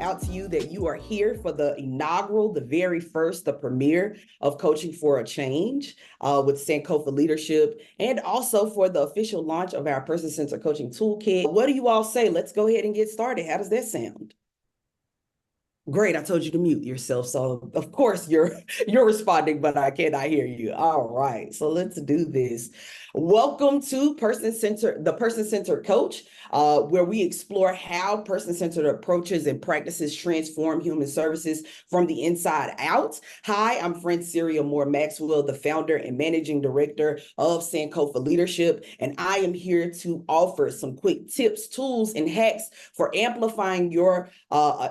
out to you that you are here for the inaugural, the very first, the premiere of Coaching for a Change with Sankofa Leadership, and also for the official launch of our person-centered coaching toolkit. What do you all say? Let's go ahead and get started. How does that sound? Great, I told you to mute yourself, so of course you're responding, but I cannot hear you. All right, so let's do this. Welcome to the Person-Centered Coach, where we explore how person-centered approaches and practices transform human services from the inside out. Hi, I'm Franceria Moore Maxwell, the founder and managing director of Sankofa Leadership, and I am here to offer some quick tips, tools, and hacks for amplifying your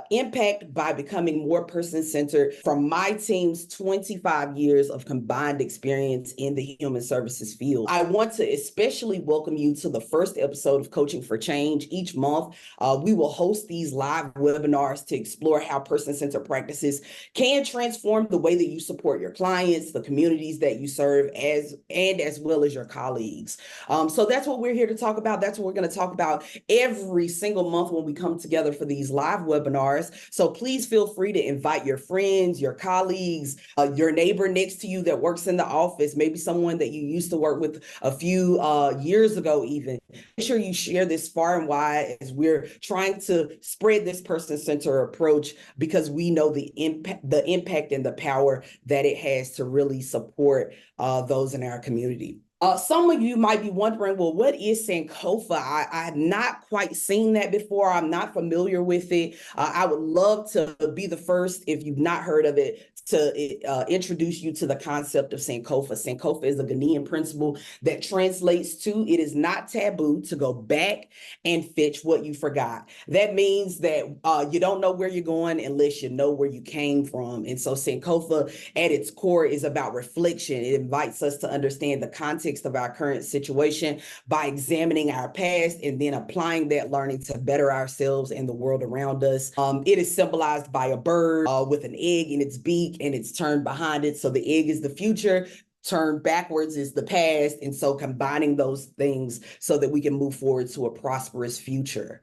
impact by becoming more person-centered from my team's 25 years of combined experience in the human services field. I want to especially welcome you to the first episode of Coaching for Change. Each month, we will host these live webinars to explore how person-centered practices can transform the way that you support your clients, the communities that you serve, as well as your colleagues. So that's what we're here to talk about. That's what we're going to talk about every single month when we come together for these live webinars. So please feel free to invite your friends, your colleagues, your neighbor next to you that works in the office, maybe someone that you used to work with a few years ago even. Make sure you share this far and wide as we're trying to spread this person-centered approach, because we know the impact and the power that it has to really support those in our community. Some of you might be wondering, well, what is Sankofa? I have not quite seen that before. I'm not familiar with it. I would love to be the first, if you've not heard of it, to introduce you to the concept of Sankofa. Sankofa is a Ghanaian principle that translates to, it is not taboo to go back and fetch what you forgot. That means that you don't know where you're going unless you know where you came from. And so Sankofa at its core is about reflection. It invites us to understand the context of our current situation by examining our past and then applying that learning to better ourselves and the world around us. It is symbolized by a bird with an egg in its beak, and it's turned behind it. So the egg is the future, turned backwards is the past. And so combining those things so that we can move forward to a prosperous future.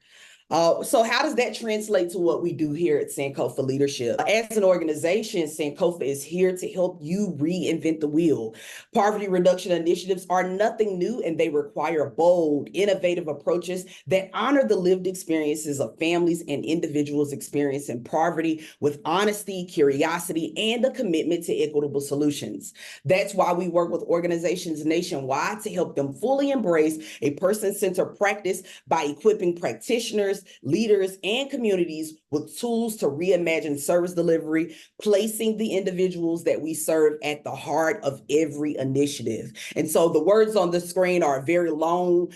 So how does that translate to what we do here at Sankofa Leadership? As an organization, Sankofa is here to help you reinvent the wheel. Poverty reduction initiatives are nothing new, and they require bold, innovative approaches that honor the lived experiences of families and individuals experiencing poverty with honesty, curiosity, and a commitment to equitable solutions. That's why we work with organizations nationwide to help them fully embrace a person-centered practice by equipping practitioners, leaders, and communities with tools to reimagine service delivery, placing the individuals that we serve at the heart of every initiative. And so the words on the screen are a very long,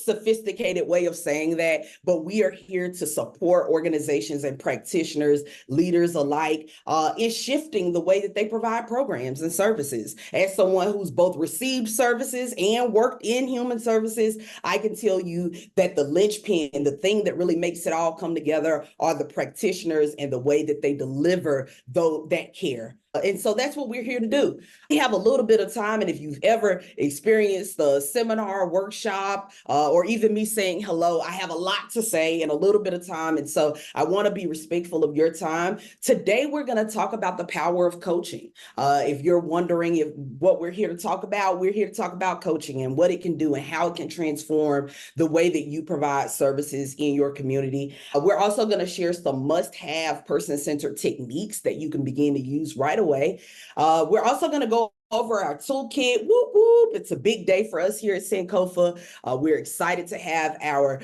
sophisticated way of saying that, but we are here to support organizations and practitioners, leaders alike, in shifting the way that they provide programs and services. As someone who's both received services and worked in human services, I can tell you that the linchpin, the thing that really makes it all come together, are the practitioners and the way that they deliver that care. And so that's what we're here to do. We have a little bit of time, and if you've ever experienced the seminar, workshop, or even me saying hello, I have a lot to say in a little bit of time, and so I want to be respectful of your time. Today, we're going to talk about the power of coaching. If you're wondering what we're here to talk about, we're here to talk about coaching and what it can do and how it can transform the way that you provide services in your community. We're also going to share some must-have person-centered techniques that you can begin to use right away. We're also going to go over our toolkit. Whoop, whoop. It's a big day for us here at Sankofa. We're excited to have our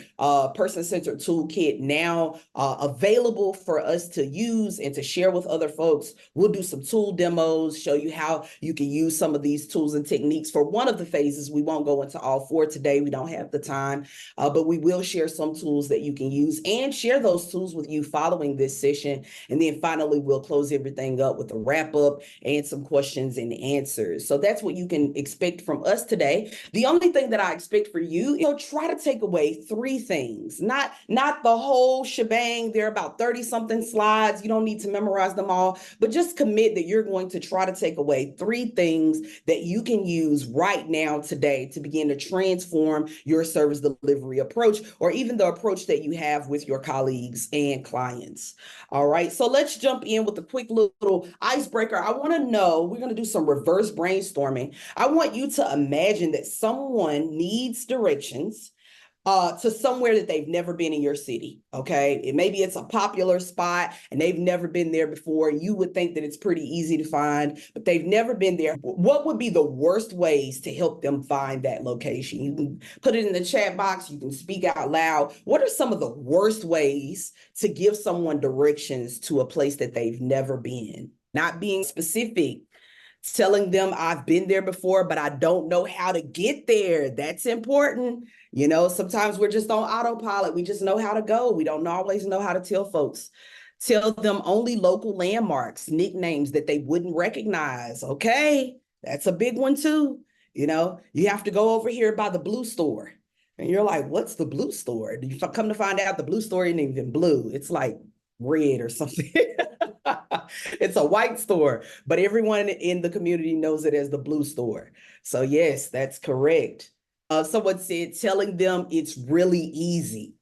person-centered toolkit now available for us to use and to share with other folks. We'll do some tool demos, show you how you can use some of these tools and techniques for one of the phases. We won't go into all four today. We don't have the time, but we will share some tools that you can use and share those tools with you following this session. And then finally, we'll close everything up with a wrap up and some questions and answers answers. So that's what you can expect from us today. The only thing that I expect for you is try to take away 3 things, not the whole shebang. There are about 30 something slides. You don't need to memorize them all, but just commit that you're going to try to take away 3 things that you can use right now today to begin to transform your service delivery approach, or even the approach that you have with your colleagues and clients. All right, so let's jump in with a quick little icebreaker. I want to know, we're going to do some reverse brainstorming. I want you to imagine that someone needs directions to somewhere that they've never been in your city. Okay, maybe it's a popular spot and they've never been there before. You would think that it's pretty easy to find, but they've never been there. What would be the worst ways to help them find that location? You can put it in the chat box. You can speak out loud. What are some of the worst ways to give someone directions to a place that they've never been? Not being specific, telling them I've been there before, but I don't know how to get there. That's important. You know, sometimes we're just on autopilot. We just know how to go. We don't always know how to tell folks. Tell them only local landmarks, nicknames that they wouldn't recognize. Okay, that's a big one too. You know, you have to go over here by the blue store. And you're like, what's the blue store? You come to find out the blue store isn't even blue. It's like red or something. It's a white store, but everyone in the community knows it as the blue store. So yes, that's correct. Someone said telling them it's really easy.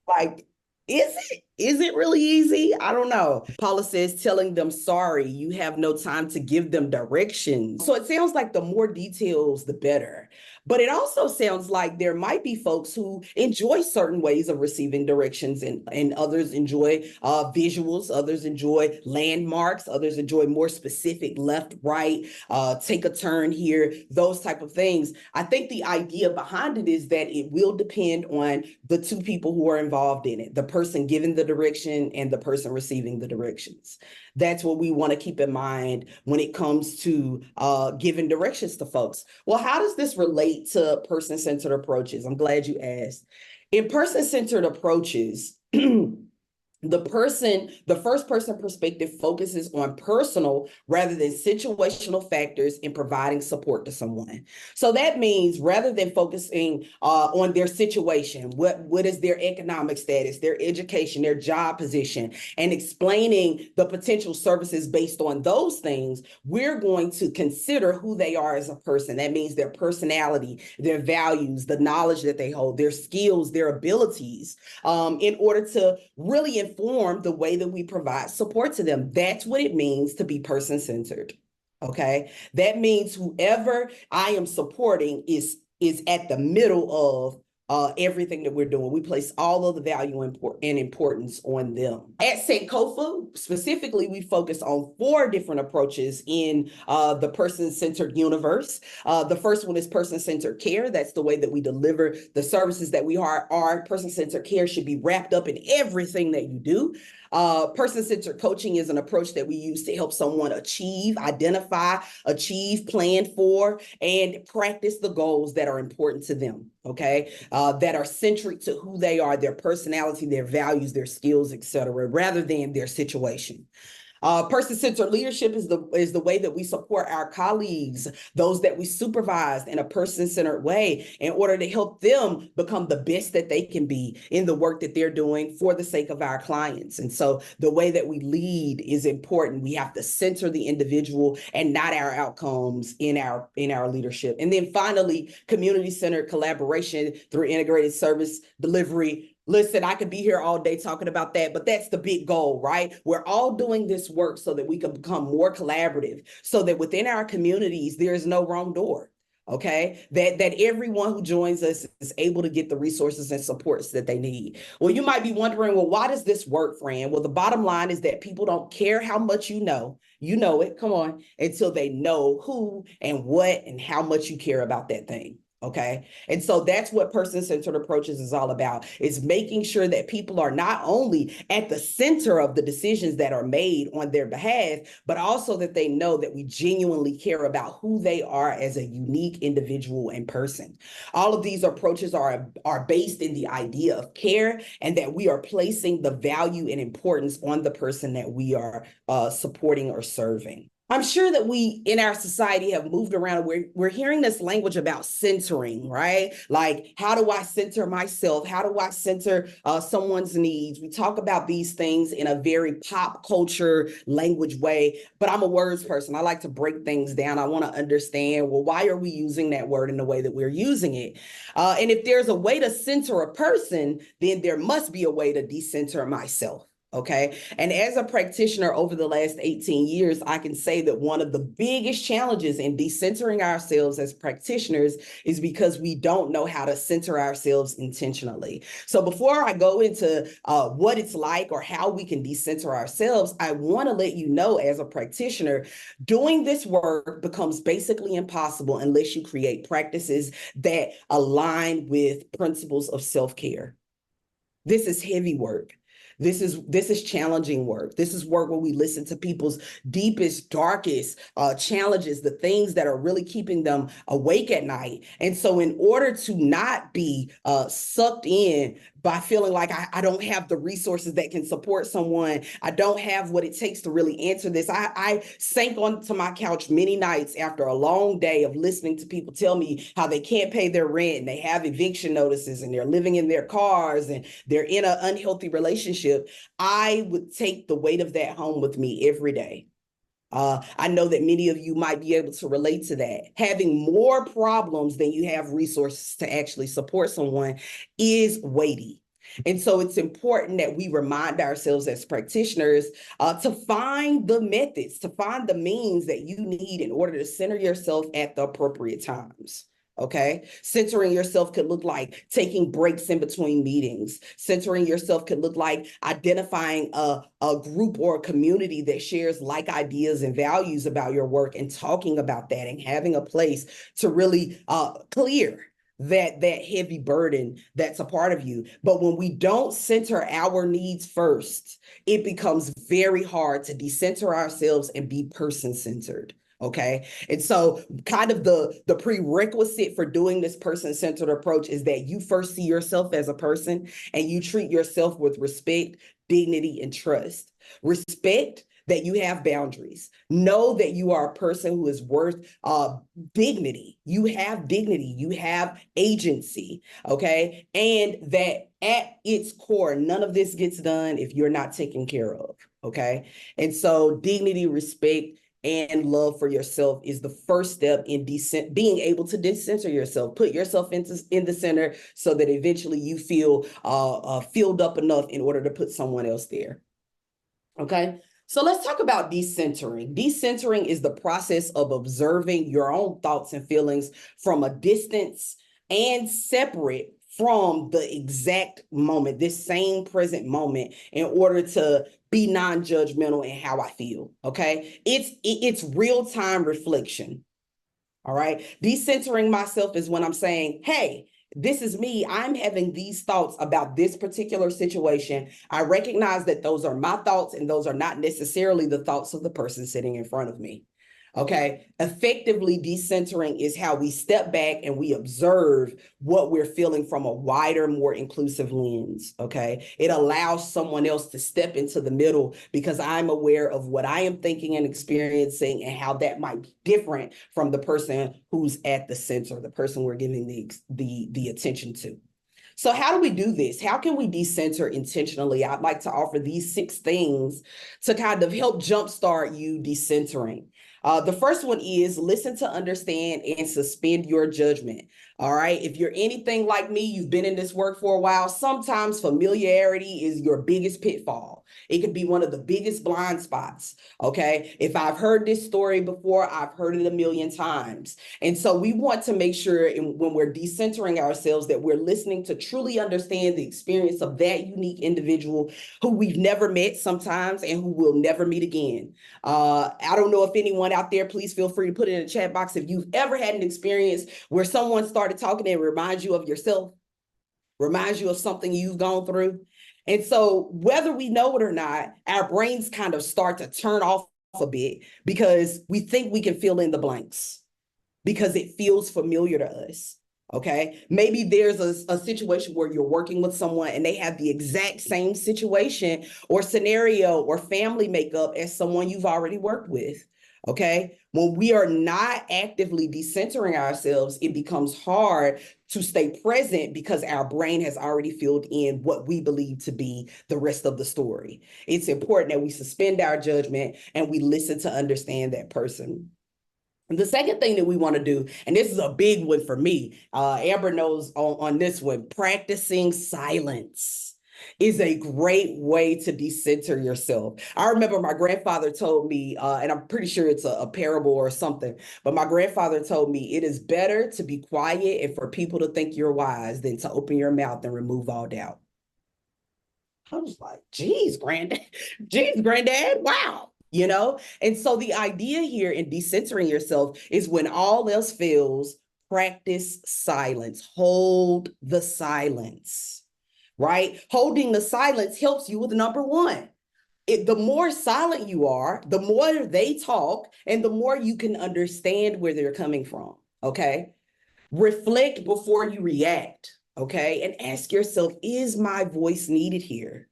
Like, is it really easy? I don't know. Paula says telling them sorry, you have no time to give them directions. So it sounds like the more details, the better. But it also sounds like there might be folks who enjoy certain ways of receiving directions, and others enjoy visuals, others enjoy landmarks, others enjoy more specific left, right, take a turn here, those type of things. I think the idea behind it is that it will depend on the 2 people who are involved in it, the person giving the direction and the person receiving the directions. That's what we want to keep in mind when it comes to giving directions to folks. Well, how does this relate to person-centered approaches? I'm glad you asked. In person-centered approaches, the first person perspective focuses on personal rather than situational factors in providing support to someone. So that means rather than focusing on their situation, what is their economic status, their education, their job position, and explaining the potential services based on those things, we're going to consider who they are as a person. That means their personality, their values, the knowledge that they hold, their skills, their abilities, in order to really inform the way that we provide support to them. That's what it means to be person-centered. Okay, that means whoever I am supporting is at the middle of everything that we're doing. We place all of the value and importance on them. At Sankofa, specifically, we focus on 4 different approaches in the person-centered universe. The first one is person-centered care. That's the way that we deliver the services that we are. Our person-centered care should be wrapped up in everything that you do. Person-centered coaching is an approach that we use to help someone identify, plan for, and practice the goals that are important to them, okay? That are centric to who they are, their personality, their values, their skills, etc., rather than their situation. Person-centered leadership is the way that we support our colleagues, those that we supervise, in a person-centered way in order to help them become the best that they can be in the work that they're doing for the sake of our clients. And so the way that we lead is important. We have to center the individual and not our outcomes in our leadership. And then finally, community-centered collaboration through integrated service delivery. Listen, I could be here all day talking about that, but that's the big goal, right? We're all doing this work so that we can become more collaborative, so that within our communities, there is no wrong door, okay? That everyone who joins us is able to get the resources and supports that they need. Well, you might be wondering, well, why does this work, Fran? Well, the bottom line is that people don't care how much you know it, come on, until they know who and what and how much you care about that thing. Okay. And so that's what person-centered approaches is all about, is making sure that people are not only at the center of the decisions that are made on their behalf, but also that they know that we genuinely care about who they are as a unique individual and person. All of these approaches are based in the idea of care, and that we are placing the value and importance on the person that we are supporting or serving. I'm sure that we in our society have moved around. We're hearing this language about centering, right? Like, how do I center myself? How do I center someone's needs? We talk about these things in a very pop culture language way, but I'm a words person. I like to break things down. I want to understand, well, why are we using that word in the way that we're using it? And if there's a way to center a person, then there must be a way to decenter myself. Okay. And as a practitioner over the last 18 years, I can say that one of the biggest challenges in decentering ourselves as practitioners is because we don't know how to center ourselves intentionally. So before I go into what it's like or how we can decenter ourselves, I want to let you know as a practitioner, doing this work becomes basically impossible unless you create practices that align with principles of self-care. This is heavy work. This is challenging work. This is work where we listen to people's deepest, darkest challenges, the things that are really keeping them awake at night. And so in order to not be sucked in by feeling like I don't have the resources that can support someone, I don't have what it takes to really answer this, I sank onto my couch many nights after a long day of listening to people tell me how they can't pay their rent and they have eviction notices and they're living in their cars and they're in an unhealthy relationship. I would take the weight of that home with me every day. I know that many of you might be able to relate to that. Having more problems than you have resources to actually support someone is weighty. And so it's important that we remind ourselves as practitioners to find the methods, to find the means that you need in order to center yourself at the appropriate times. Okay. Centering yourself could look like taking breaks in between meetings. Centering yourself could look like identifying a group or a community that shares like ideas and values about your work and talking about that and having a place to really clear that heavy burden that's a part of you. But when we don't center our needs first, it becomes very hard to decenter ourselves and be person-centered. Okay. And so kind of the prerequisite for doing this person-centered approach is that you first see yourself as a person and you treat yourself with respect, dignity, and trust. Respect that you have boundaries. Know that you are a person who is worth dignity. You have dignity. You have agency. Okay. And that at its core, none of this gets done if you're not taken care of. Okay. And so dignity, respect, and love for yourself is the first step in being able to decenter yourself. Put yourself in the center so that eventually you feel filled up enough in order to put someone else there. Okay. So let's talk about decentering. Decentering is the process of observing your own thoughts and feelings from a distance and separate from the exact moment, this same present moment, in order to be non-judgmental in how I feel. Okay. It's real-time reflection. All right. Decentering myself is when I'm saying, hey, this is me. I'm having these thoughts about this particular situation. I recognize that those are my thoughts and those are not necessarily the thoughts of the person sitting in front of me. Okay. Effectively decentering is how we step back and we observe what we're feeling from a wider, more inclusive lens. Okay. It allows someone else to step into the middle because I'm aware of what I am thinking and experiencing and how that might be different from the person who's at the center, the person we're giving the attention to. So how do we do this? How can we decenter intentionally? I'd like to offer these 6 things to kind of help jumpstart you decentering. The first one is listen to understand and suspend your judgment. All right. If you're anything like me, you've been in this work for a while. Sometimes familiarity is your biggest pitfall. It can be one of the biggest blind spots. Okay. If I've heard this story before, I've heard it a million times. And so we want to make sure when we're decentering ourselves that we're listening to truly understand the experience of that unique individual who we've never met sometimes and who we'll never meet again. I don't know if anyone out there, please feel free to put it in the chat box if you've ever had an experience where someone started talking and reminds you of yourself, reminds you of something you've gone through. And so whether we know it or not, our brains kind of start to turn off a bit because we think we can fill in the blanks because it feels familiar to us. Okay. Maybe there's a situation where you're working with someone and they have the exact same situation or scenario or family makeup as someone you've already worked with. Okay. When we are not actively decentering ourselves, it becomes hard to stay present because our brain has already filled in what we believe to be the rest of the story. It's important that we suspend our judgment and we listen to understand that person. The second thing that we want to do, and this is a big one for me, Amber knows on this one, practicing silence is a great way to decenter yourself. I remember my grandfather told me, and I'm pretty sure it's a parable or something, but my grandfather told me it is better to be quiet and for people to think you're wise than to open your mouth and remove all doubt. I was like, geez, granddad, geez, granddad, wow. And so the idea here in decentering yourself is when all else fails, practice silence, hold the silence, right? Holding the silence helps you with number one. The more silent you are, the more they talk, and the more you can understand where they're coming from, okay? Reflect before you react, okay? And ask yourself, is my voice needed here?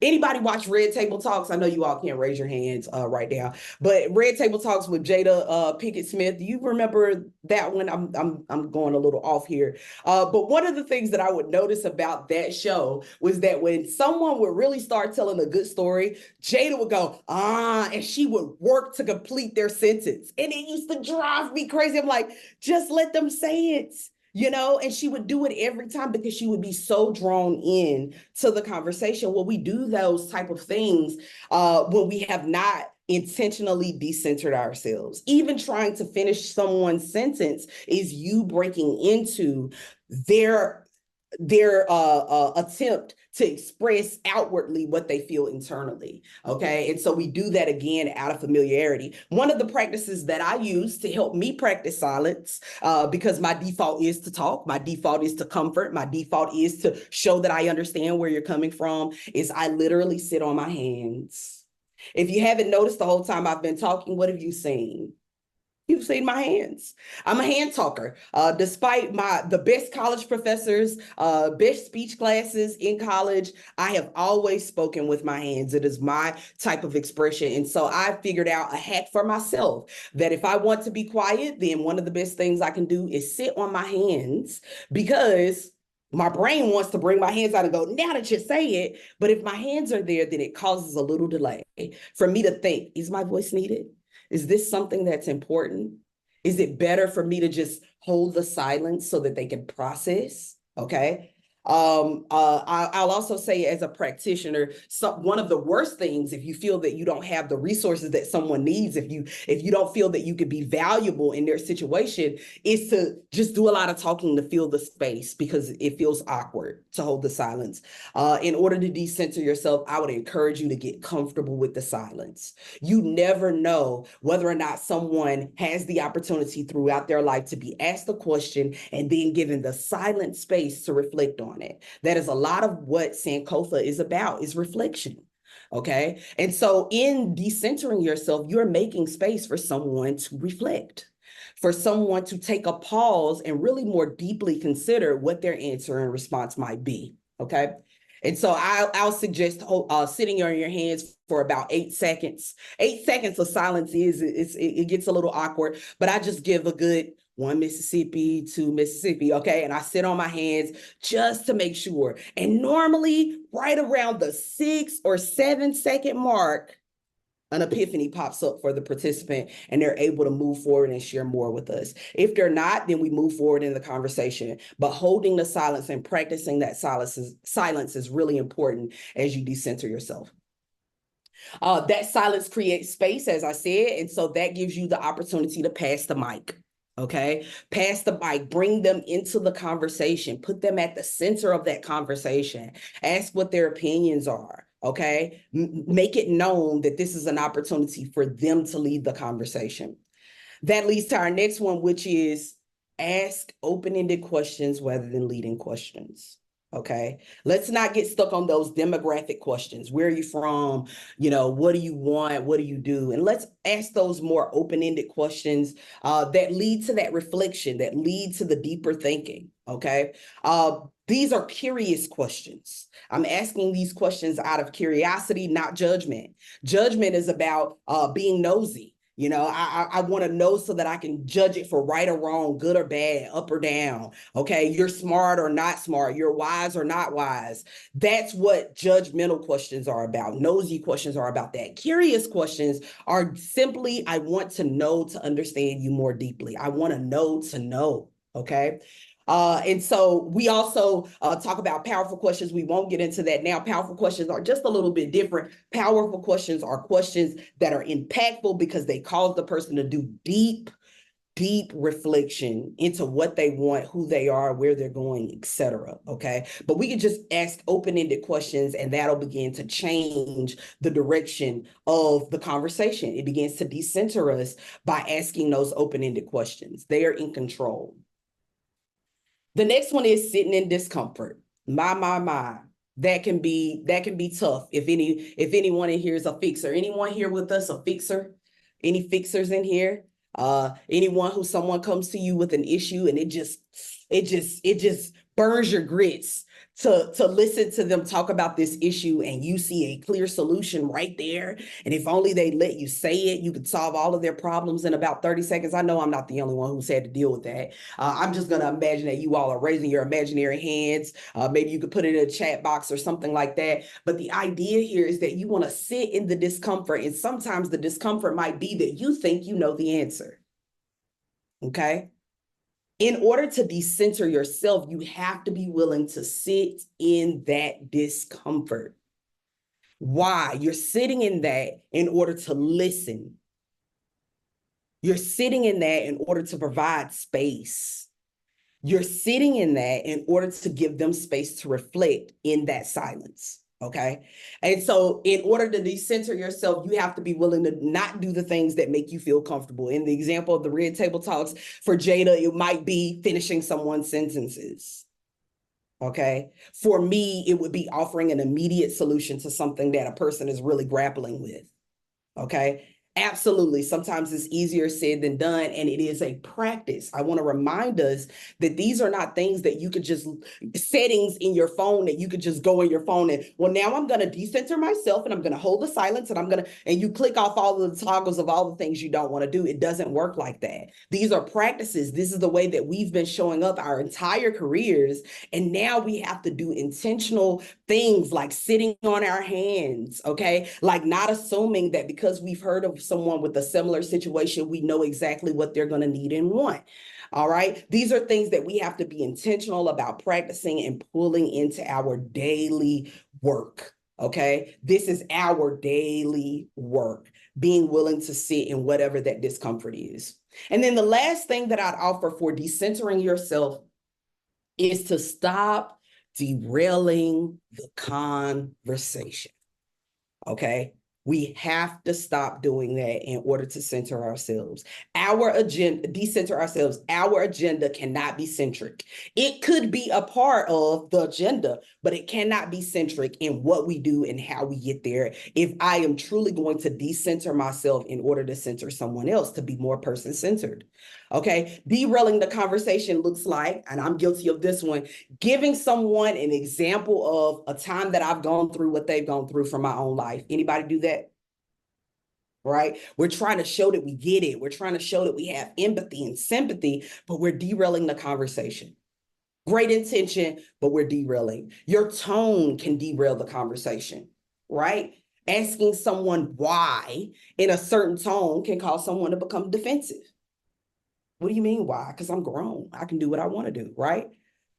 Anybody watch Red Table Talks? I know you all can't raise your hands right now, but Red Table Talks with Jada Pinkett Smith. Do you remember that one? I'm going a little off here, but one of the things that I would notice about that show was that when someone would really start telling a good story, Jada would go and she would work to complete their sentence, and it used to drive me crazy. I'm like, just let them say it. And she would do it every time because she would be so drawn in to the conversation. Well, we do those type of things when we have not intentionally decentered ourselves. Even trying to finish someone's sentence is you breaking into their attempt to express outwardly what they feel internally. Okay. And so we do that again out of familiarity. One of the practices that I use to help me practice silence, because my default is to talk, my default is to comfort, my default is to show that I understand where you're coming from, is I literally sit on my hands. If you haven't noticed the whole time I've been talking, what have you seen? You've seen my hands. I'm a hand talker. Despite the best college professors, best speech classes in college, I have always spoken with my hands. It is my type of expression. And so I figured out a hack for myself that if I want to be quiet, then one of the best things I can do is sit on my hands, because my brain wants to bring my hands out and go, now that you say it. But if my hands are there, then it causes a little delay for me to think, is my voice needed? Is this something that's important? Is it better for me to just hold the silence so that they can process? Okay. I'll also say, as a practitioner, one of the worst things, if you feel that you don't have the resources that someone needs, if you don't feel that you could be valuable in their situation, is to just do a lot of talking to fill the space, because it feels awkward to hold the silence. In order to decenter yourself, I would encourage you to get comfortable with the silence. You never know whether or not someone has the opportunity throughout their life to be asked a question and then given the silent space to reflect on it. That is a lot of what Sankofa is about, is reflection. Okay. And so in decentering yourself, you're making space for someone to reflect, for someone to take a pause and really more deeply consider what their answer and response might be. Okay. And so I'll suggest sitting on your hands for about 8 seconds. 8 seconds of silence it gets a little awkward, but I just give a good 1 Mississippi, 2 Mississippi, okay? And I sit on my hands just to make sure. And normally right around the 6 or 7 second mark, an epiphany pops up for the participant and they're able to move forward and share more with us. If they're not, then we move forward in the conversation. But holding the silence and practicing that silence is really important as you decenter yourself. That silence creates space, as I said, and so that gives you the opportunity to pass the mic. Okay, pass the mic, bring them into the conversation, put them at the center of that conversation, ask what their opinions are. Okay, make it known that this is an opportunity for them to lead the conversation. That leads to our next one, which is ask open-ended questions rather than leading questions. Okay, let's not get stuck on those demographic questions. Where are you from? What do you want? What do you do? And let's ask those more open-ended questions that lead to that reflection, that lead to the deeper thinking. Okay, these are curious questions. I'm asking these questions out of curiosity, not judgment. Judgment is about being nosy. You know, I want to know so that I can judge it for right or wrong, good or bad, up or down. Okay, you're smart or not smart, you're wise or not wise. That's what judgmental questions are about. Nosy questions are about that. Curious questions are simply, I want to know to understand you more deeply. I want to know. Okay. And so we also talk about powerful questions. We won't get into that now. Powerful questions are just a little bit different. Powerful questions are questions that are impactful because they cause the person to do deep reflection into what they want, who they are, where they're going, etc. Okay. But we can just ask open-ended questions and that'll begin to change the direction of the conversation. It begins to decenter us by asking those open-ended questions. They are in control. The next one is sitting in discomfort. My. That can be tough. If anyone in here is a fixer, anyone here with us a fixer? Any fixers in here? Anyone who someone comes to you with an issue and it just burns your grits to listen to them talk about this issue and you see a clear solution right there. And if only they let you say it, you could solve all of their problems in about 30 seconds. I know I'm not the only one who's had to deal with that. I'm just going to imagine that you all are raising your imaginary hands. Maybe you could put it in a chat box or something like that. But the idea here is that you want to sit in the discomfort. And sometimes the discomfort might be that you think you know the answer. Okay. In order to decenter yourself, you have to be willing to sit in that discomfort. Why? You're sitting in that in order to listen. You're sitting in that in order to provide space. You're sitting in that in order to give them space to reflect in that silence. Okay. And so in order to decenter yourself, you have to be willing to not do the things that make you feel comfortable. In the example of the Red Table Talks, for Jada, it might be finishing someone's sentences. Okay. For me, it would be offering an immediate solution to something that a person is really grappling with. Okay. Absolutely. Sometimes it's easier said than done, and it is a practice. I want to remind us that these are not things that you could just settings in your phone that you could just go in your phone and, well, now I'm going to decenter myself and I'm going to hold the silence and you click off all of the toggles of all the things you don't want to do. It doesn't work like that. These are practices. This is the way that we've been showing up our entire careers. And now we have to do intentional things like sitting on our hands. Okay. Like not assuming that because we've heard of someone with a similar situation, we know exactly what they're going to need and want. All right. These are things that we have to be intentional about practicing and pulling into our daily work. Okay. This is our daily work, being willing to sit in whatever that discomfort is. And then the last thing that I'd offer for decentering yourself is to stop derailing the conversation. Okay. We have to stop doing that in order to center ourselves. Our agenda, decenter ourselves, our agenda cannot be centric. It could be a part of the agenda, but it cannot be centric in what we do and how we get there. If I am truly going to decenter myself in order to center someone else, to be more person-centered. Okay, derailing the conversation looks like, and I'm guilty of this one, giving someone an example of a time that I've gone through what they've gone through from my own life. Anybody do that? Right? We're trying to show that we get it. We're trying to show that we have empathy and sympathy, but we're derailing the conversation. Great intention, but we're derailing. Your tone can derail the conversation, right? Asking someone why in a certain tone can cause someone to become defensive. What do you mean why? Because I'm grown. I can do what I want to do, right?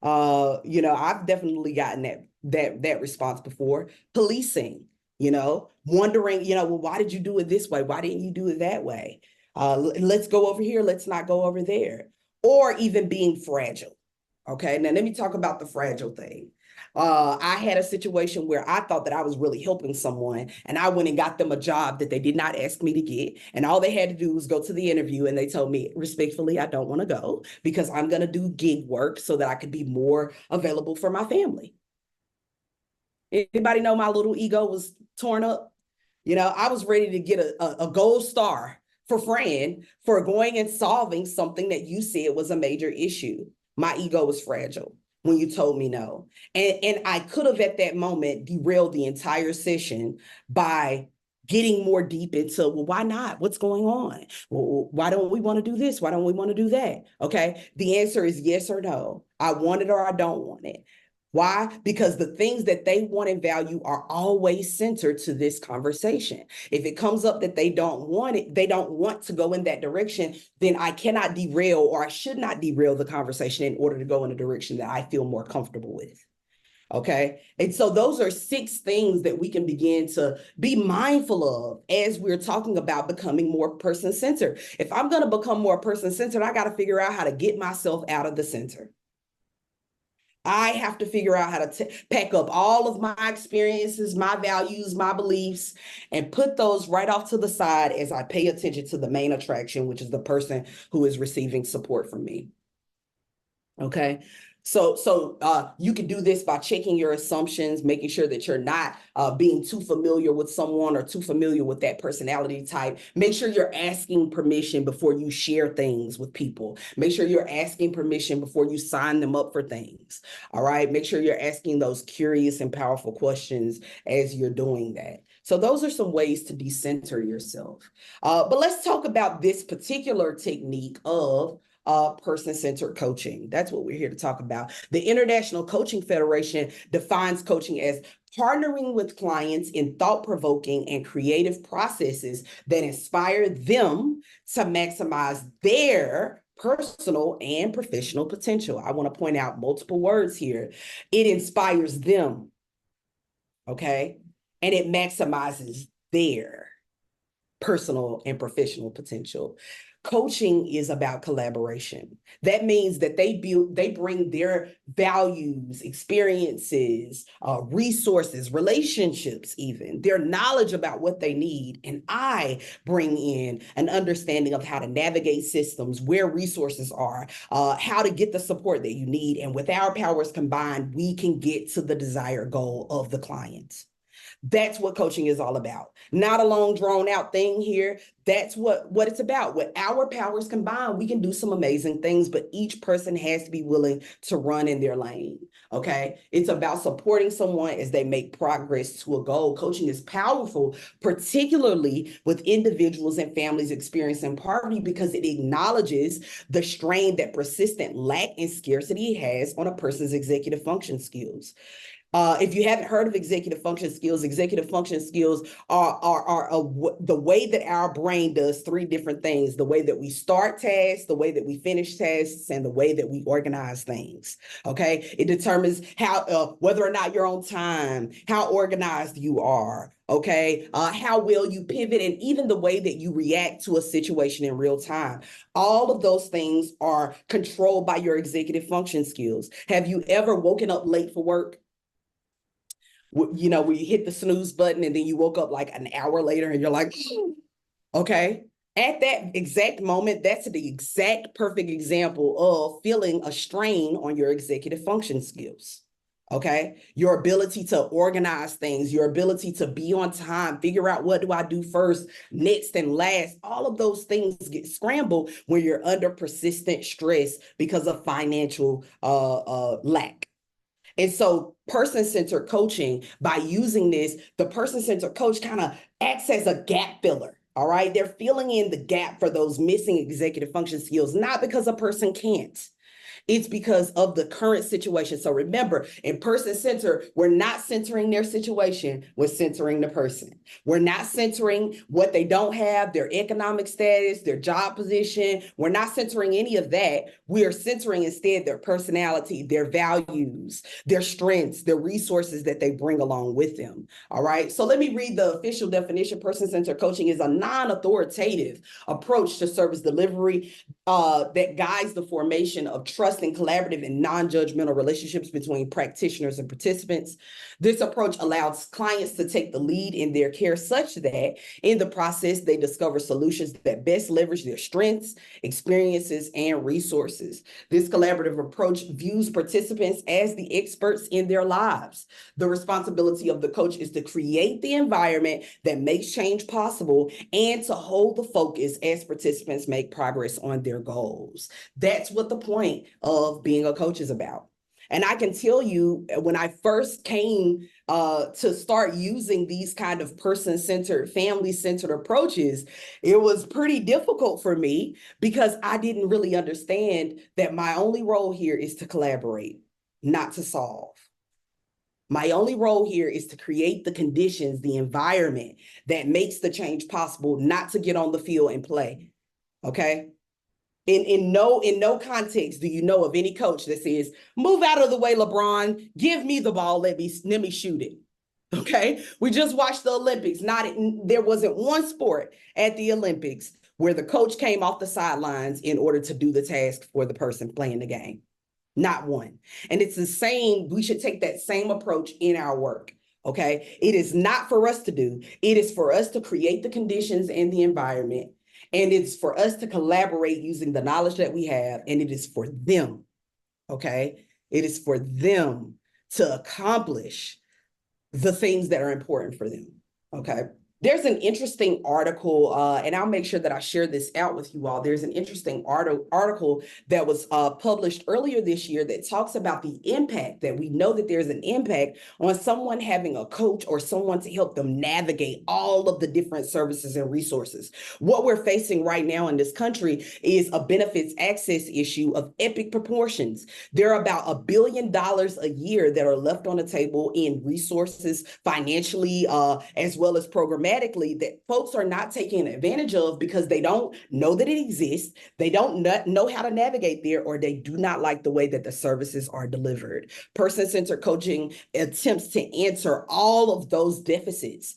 I've definitely gotten that response before. Policing, wondering, well, why did you do it this way? Why didn't you do it that way? Let's go over here. Let's not go over there. Or even being fragile. Okay, now let me talk about the fragile thing. I had a situation where I thought that I was really helping someone, and I went and got them a job that they did not ask me to get. And all they had to do was go to the interview, and they told me respectfully, I don't want to go because I'm going to do gig work so that I could be more available for my family. Anybody know my little ego was torn up? I was ready to get a gold star for Fran for going and solving something that you said was a major issue. My ego was fragile when you told me no. And I could have at that moment derailed the entire session by getting more deep into, well, why not? What's going on? Well, why don't we want to do this? Why don't we want to do that? Okay. The answer is yes or no. I want it or I don't want it. Why? Because the things that they want and value are always centered to this conversation. If it comes up that they don't want it, they don't want to go in that direction, then I cannot derail, or I should not derail the conversation in order to go in a direction that I feel more comfortable with. Okay. And so those are 6 things that we can begin to be mindful of as we're talking about becoming more person-centered. If I'm going to become more person-centered, I got to figure out how to get myself out of the center. I have to figure out how to pack up all of my experiences, my values, my beliefs, and put those right off to the side as I pay attention to the main attraction, which is the person who is receiving support from me. Okay. So you can do this by checking your assumptions, making sure that you're not being too familiar with someone or too familiar with that personality type. Make sure you're asking permission before you share things with people. Make sure you're asking permission before you sign them up for things. All right. Make sure you're asking those curious and powerful questions as you're doing that. So those are some ways to decenter yourself. But let's talk about this particular technique of person-centered coaching. That's what we're here to talk about. The International Coaching Federation defines coaching as partnering with clients in thought-provoking and creative processes that inspire them to maximize their personal and professional potential. I want to point out multiple words here. It inspires them, okay? And it maximizes their personal and professional potential. Coaching is about collaboration. That means that they bring their values, experiences, resources, relationships, even their knowledge about what they need. And I bring in an understanding of how to navigate systems, where resources are, how to get the support that you need. And with our powers combined, we can get to the desired goal of the client. That's what coaching is all about. Not a long drawn out thing here. That's what it's about. With our powers combined, we can do some amazing things, but each person has to be willing to run in their lane. Okay. It's about supporting someone as they make progress to a goal. Coaching is powerful, particularly with individuals and families experiencing poverty, because it acknowledges the strain that persistent lack and scarcity has on a person's executive function skills. If you haven't heard of executive function skills are the way that our brain does 3 different things: the way that we start tasks, the way that we finish tasks, and the way that we organize things. Okay, it determines how whether or not you're on time, how organized you are. Okay, how well you pivot, and even the way that you react to a situation in real time. All of those things are controlled by your executive function skills. Have you ever woken up late for work? You know, we hit the snooze button and then you woke up like an hour later and you're like, okay. At that exact moment, that's the exact perfect example of feeling a strain on your executive function skills. Okay. Your ability to organize things, your ability to be on time, figure out what do I do first, next, and last. All of those things get scrambled when you're under persistent stress because of financial lack. And so person-centered coaching, by using this, the person-centered coach kind of acts as a gap filler. All right. They're filling in the gap for those missing executive function skills, not because a person can't. It's because of the current situation. So remember, in person-centered, we're not centering their situation, we're centering the person. We're not centering what they don't have, their economic status, their job position. We're not centering any of that. We are centering instead their personality, their values, their strengths, their resources that they bring along with them. All right. So let me read the official definition. Person-centered coaching is a non-authoritative approach to service delivery that guides the formation of trust and collaborative and non-judgmental relationships between practitioners and participants. This approach allows clients to take the lead in their care such that in the process, they discover solutions that best leverage their strengths, experiences, and resources. This collaborative approach views participants as the experts in their lives. The responsibility of the coach is to create the environment that makes change possible and to hold the focus as participants make progress on their goals. That's what the point of being a coach is about. And I can tell you, when I first came to start using these kind of person-centered, family-centered approaches, it was pretty difficult for me because I didn't really understand that my only role here is to collaborate, not to solve. My only role here is to create the conditions, the environment that makes the change possible, not to get on the field and play. Okay. In no context do you know of any coach that says, move out of the way, LeBron, give me the ball, let me shoot it. Okay. We just watched the Olympics. There wasn't one sport at the Olympics where the coach came off the sidelines in order to do the task for the person playing the game. Not one. And it's the same. We should take that same approach in our work. Okay. It is not for us to do. It is for us to create the conditions and the environment. And it's for us to collaborate using the knowledge that we have. And it is for them. Okay. It is for them to accomplish the things that are important for them. Okay. There's an interesting article, and I'll make sure that I share this out with you all. There's an interesting article that was published earlier this year that talks about the impact, that we know that there's an impact on someone having a coach or someone to help them navigate all of the different services and resources. What we're facing right now in this country is a benefits access issue of epic proportions. There are about $1 billion a year that are left on the table in resources financially, as well as programmatically, that folks are not taking advantage of because they don't know that it exists, they don't know how to navigate there, or they do not like the way that the services are delivered. Person-centered coaching attempts to answer all of those deficits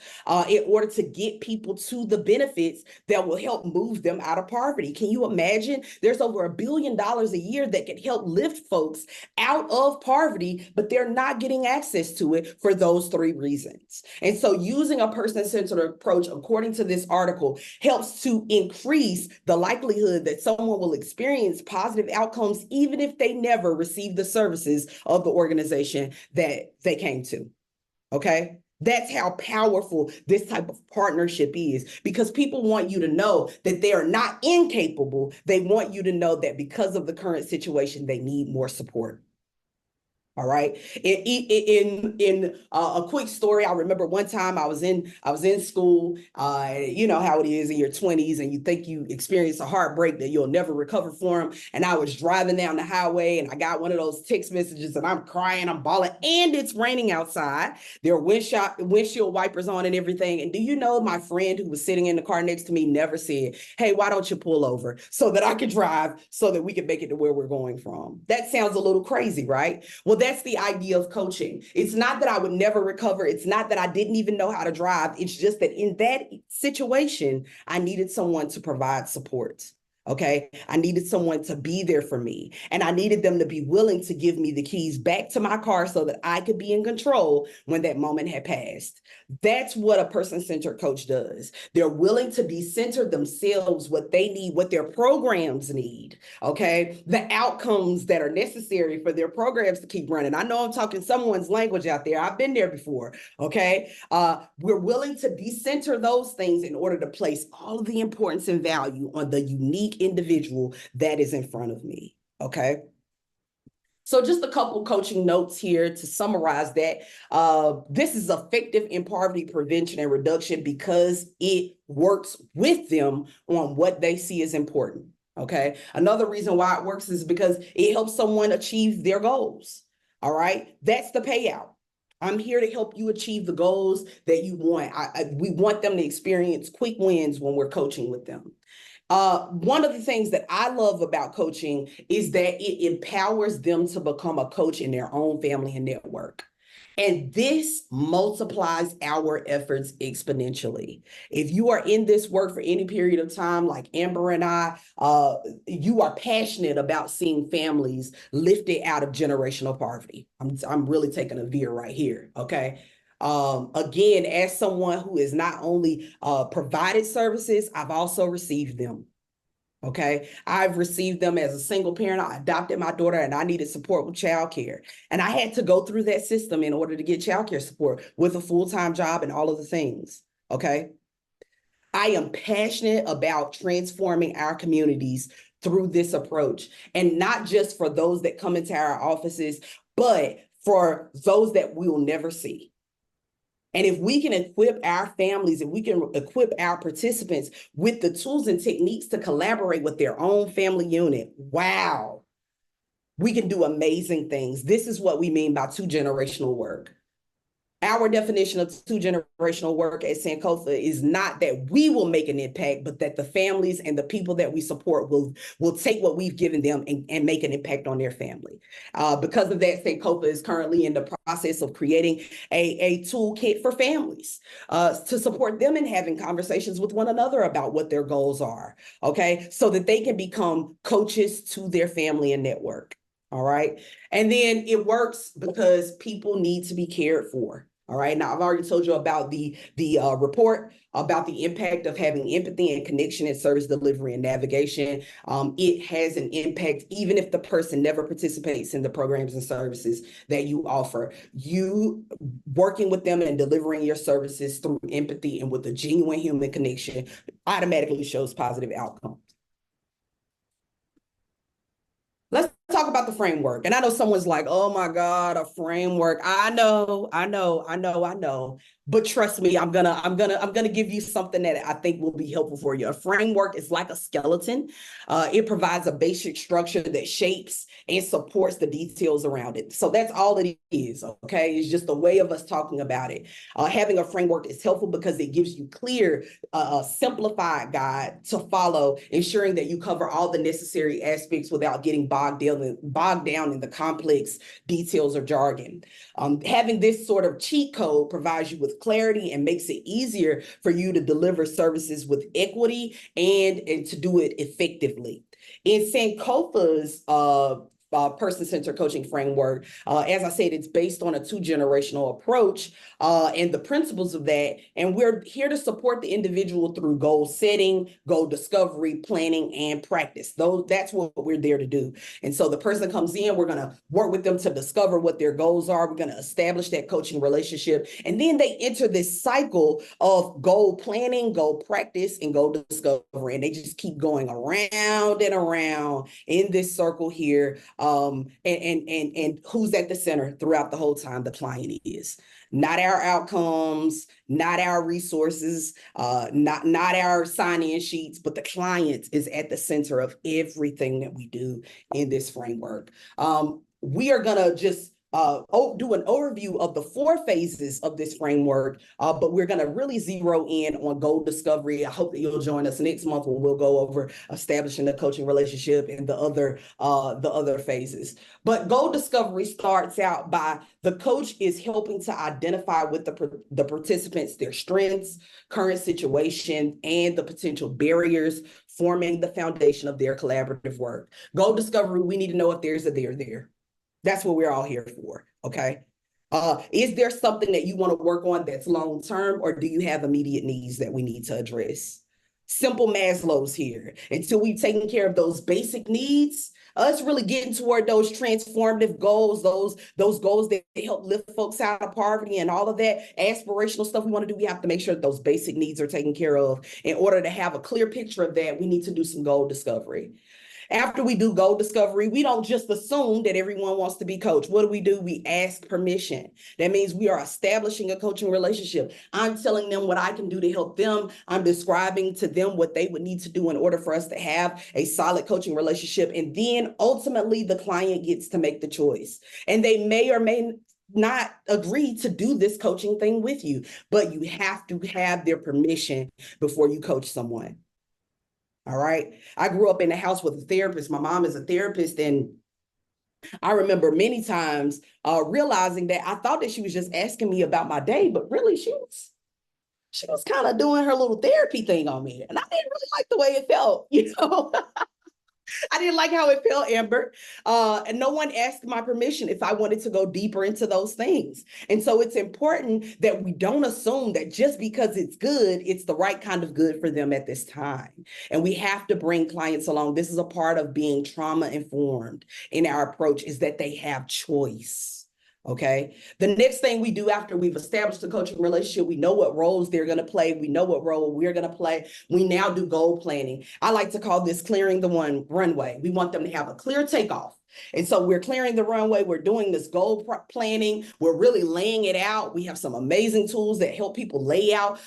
in order to get people to the benefits that will help move them out of poverty. Can you imagine? There's over $1 billion a year that can help lift folks out of poverty, but they're not getting access to it for those 3 reasons. And so using a person-centered approach, according to this article, helps to increase the likelihood that someone will experience positive outcomes even if they never receive the services of the organization that they came to. Okay? That's how powerful this type of partnership is, because people want you to know that they are not incapable. They want you to know that because of the current situation, they need more support. All right. In a quick story, I remember one time I was in school. You know how it is in your 20s, and you think you experience a heartbreak that you'll never recover from. And I was driving down the highway, and I got one of those text messages, and I'm crying, I'm bawling, and it's raining outside. There are windshield wipers on and everything. And do you know, my friend who was sitting in the car next to me never said, "Hey, why don't you pull over so that I can drive so that we can make it to where we're going from?" That sounds a little crazy, right? Well, that's the idea of coaching. It's not that I would never recover. It's not that I didn't even know how to drive. It's just that in that situation, I needed someone to provide support. Okay. I needed someone to be there for me, and I needed them to be willing to give me the keys back to my car so that I could be in control when that moment had passed. That's what a person-centered coach does. They're willing to decenter themselves, what they need, what their programs need. Okay. The outcomes that are necessary for their programs to keep running. I know I'm talking someone's language out there. I've been there before. Okay. We're willing to decenter those things in order to place all of the importance and value on the unique individual that is in front of me. Okay. So just a couple coaching notes here to summarize that. This is effective in poverty prevention and reduction because it works with them on what they see as important. Okay. Another reason why it works is because it helps someone achieve their goals. All right. That's the payout. I'm here to help you achieve the goals that you want. We want them to experience quick wins when we're coaching with them. One of the things that I love about coaching is that it empowers them to become a coach in their own family and network. And this multiplies our efforts exponentially. If you are in this work for any period of time, like Amber and I, you are passionate about seeing families lifted out of generational poverty. I'm really taking a veer right here, okay? Again, as someone who has not only provided services, I've also received them. Okay. I've received them as a single parent. I adopted my daughter and I needed support with childcare. And I had to go through that system in order to get childcare support with a full-time job and all of the things. Okay. I am passionate about transforming our communities through this approach, and not just for those that come into our offices. but for those that we will never see. And if we can equip our families, and we can equip our participants with the tools and techniques to collaborate with their own family unit, wow, we can do amazing things. This is what we mean by two-generational work. Our definition of two-generational work at Sankofa is not that we will make an impact, but that the families and the people that we support will take what we've given them and make an impact on their family. Because of that, Sankofa is currently in the process of creating a toolkit for families to support them in having conversations with one another about what their goals are, okay? So that they can become coaches to their family and network. All right. And then it works because people need to be cared for. All right. Now, I've already told you about the report about the impact of having empathy and connection in service delivery and navigation. It has an impact even if the person never participates in the programs and services that you offer. You working with them and delivering your services through empathy and with a genuine human connection automatically shows positive outcomes. Let's talk about the framework. And I know someone's like, oh my God, a framework. I know. But trust me, I'm gonna give you something that I think will be helpful for you. A framework is like a skeleton. It provides a basic structure that shapes and supports the details around it. So that's all it is, okay? It's just a way of us talking about it. Having a framework is helpful because it gives you clear, simplified guide to follow, ensuring that you cover all the necessary aspects without getting bogged down in the complex details or jargon. Having this sort of cheat code provides you with clarity and makes it easier for you to deliver services with equity and to do it effectively. In Sankofa's person-centered coaching framework, as I said, it's based on a two-generational approach and the principles of that. And we're here to support the individual through goal setting, goal discovery, planning, and practice. That's what we're there to do. And so the person comes in, we're going to work with them to discover what their goals are. We're going to establish that coaching relationship. And then they enter this cycle of goal planning, goal practice, and goal discovery. And they just keep going around and around in this circle here. And who's at the center throughout the whole time? The client is. Not our outcomes, not our resources, not our sign-in sheets, but the client is at the center of everything that we do in this framework. We are gonna just do an overview of the 4 phases of this framework, but we're going to really zero in on goal discovery. I hope that you'll join us next month when we'll go over establishing the coaching relationship and the other phases. But goal discovery starts out by the coach is helping to identify with the participants their strengths, current situation, and the potential barriers forming the foundation of their collaborative work. Goal discovery, we need to know if there's a there. That's what we're all here for, okay? Is there something that you want to work on that's long-term, or do you have immediate needs that we need to address? Simple Maslow's here. Until we've taken care of those basic needs, us really getting toward those transformative goals, those goals that help lift folks out of poverty and all of that aspirational stuff we want to do, we have to make sure that those basic needs are taken care of. In order to have a clear picture of that, we need to do some goal discovery. After we do goal discovery, we don't just assume that everyone wants to be coached. What do? We ask permission. That means we are establishing a coaching relationship. I'm telling them what I can do to help them. I'm describing to them what they would need to do in order for us to have a solid coaching relationship. And then ultimately the client gets to make the choice. And they may or may not agree to do this coaching thing with you, but you have to have their permission before you coach someone. All right. I grew up in a house with a therapist. My mom is a therapist. And I remember many times realizing that I thought that she was just asking me about my day, but really she was kind of doing her little therapy thing on me. And I didn't really like the way it felt, you know. I didn't like how it felt, Amber. And no one asked my permission if I wanted to go deeper into those things. And so it's important that we don't assume that just because it's good, it's the right kind of good for them at this time. And we have to bring clients along. This is a part of being trauma informed in our approach, is that they have choice. Okay. The next thing we do after we've established the coaching relationship, we know what roles they're going to play. We know what role we're going to play. We now do goal planning. I like to call this clearing the runway. We want them to have a clear takeoff. And so we're clearing the runway. We're doing this goal planning. We're really laying it out. We have some amazing tools that help people lay out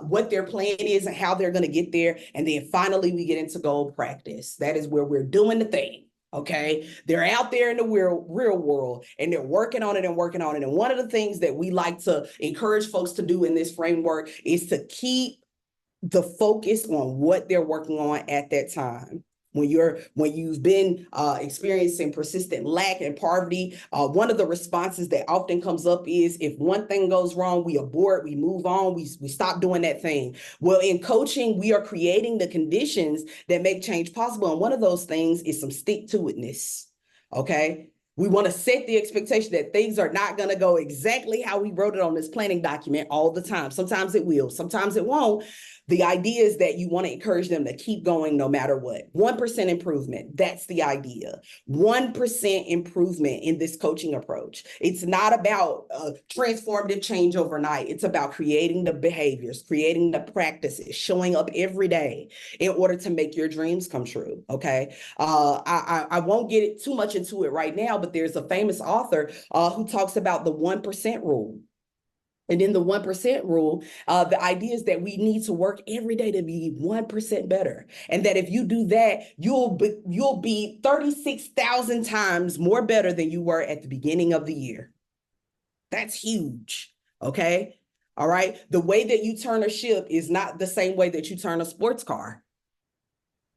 what their plan is and how they're going to get there. And then finally, we get into goal practice. That is where we're doing the thing. Okay, they're out there in the real world and they're working on it and working on it. And one of the things that we like to encourage folks to do in this framework is to keep the focus on what they're working on at that time. When you've been experiencing persistent lack and poverty, one of the responses that often comes up is if one thing goes wrong, we abort, we move on, we stop doing that thing. Well, in coaching, we are creating the conditions that make change possible. And one of those things is some stick-to-itness. Okay. We want to set the expectation that things are not going to go exactly how we wrote it on this planning document all the time. Sometimes it will, sometimes it won't. The idea is that you want to encourage them to keep going no matter what. 1% improvement, that's the idea. 1% improvement in this coaching approach. It's not about transformative change overnight. It's about creating the behaviors, creating the practices, showing up every day in order to make your dreams come true, okay? I won't get too much into it right now, but there's a famous author who talks about the 1% rule. And in the 1% rule, the idea is that we need to work every day to be 1% better. And that if you do that, you'll be 36,000 times more better than you were at the beginning of the year. That's huge, okay? All right? The way that you turn a ship is not the same way that you turn a sports car.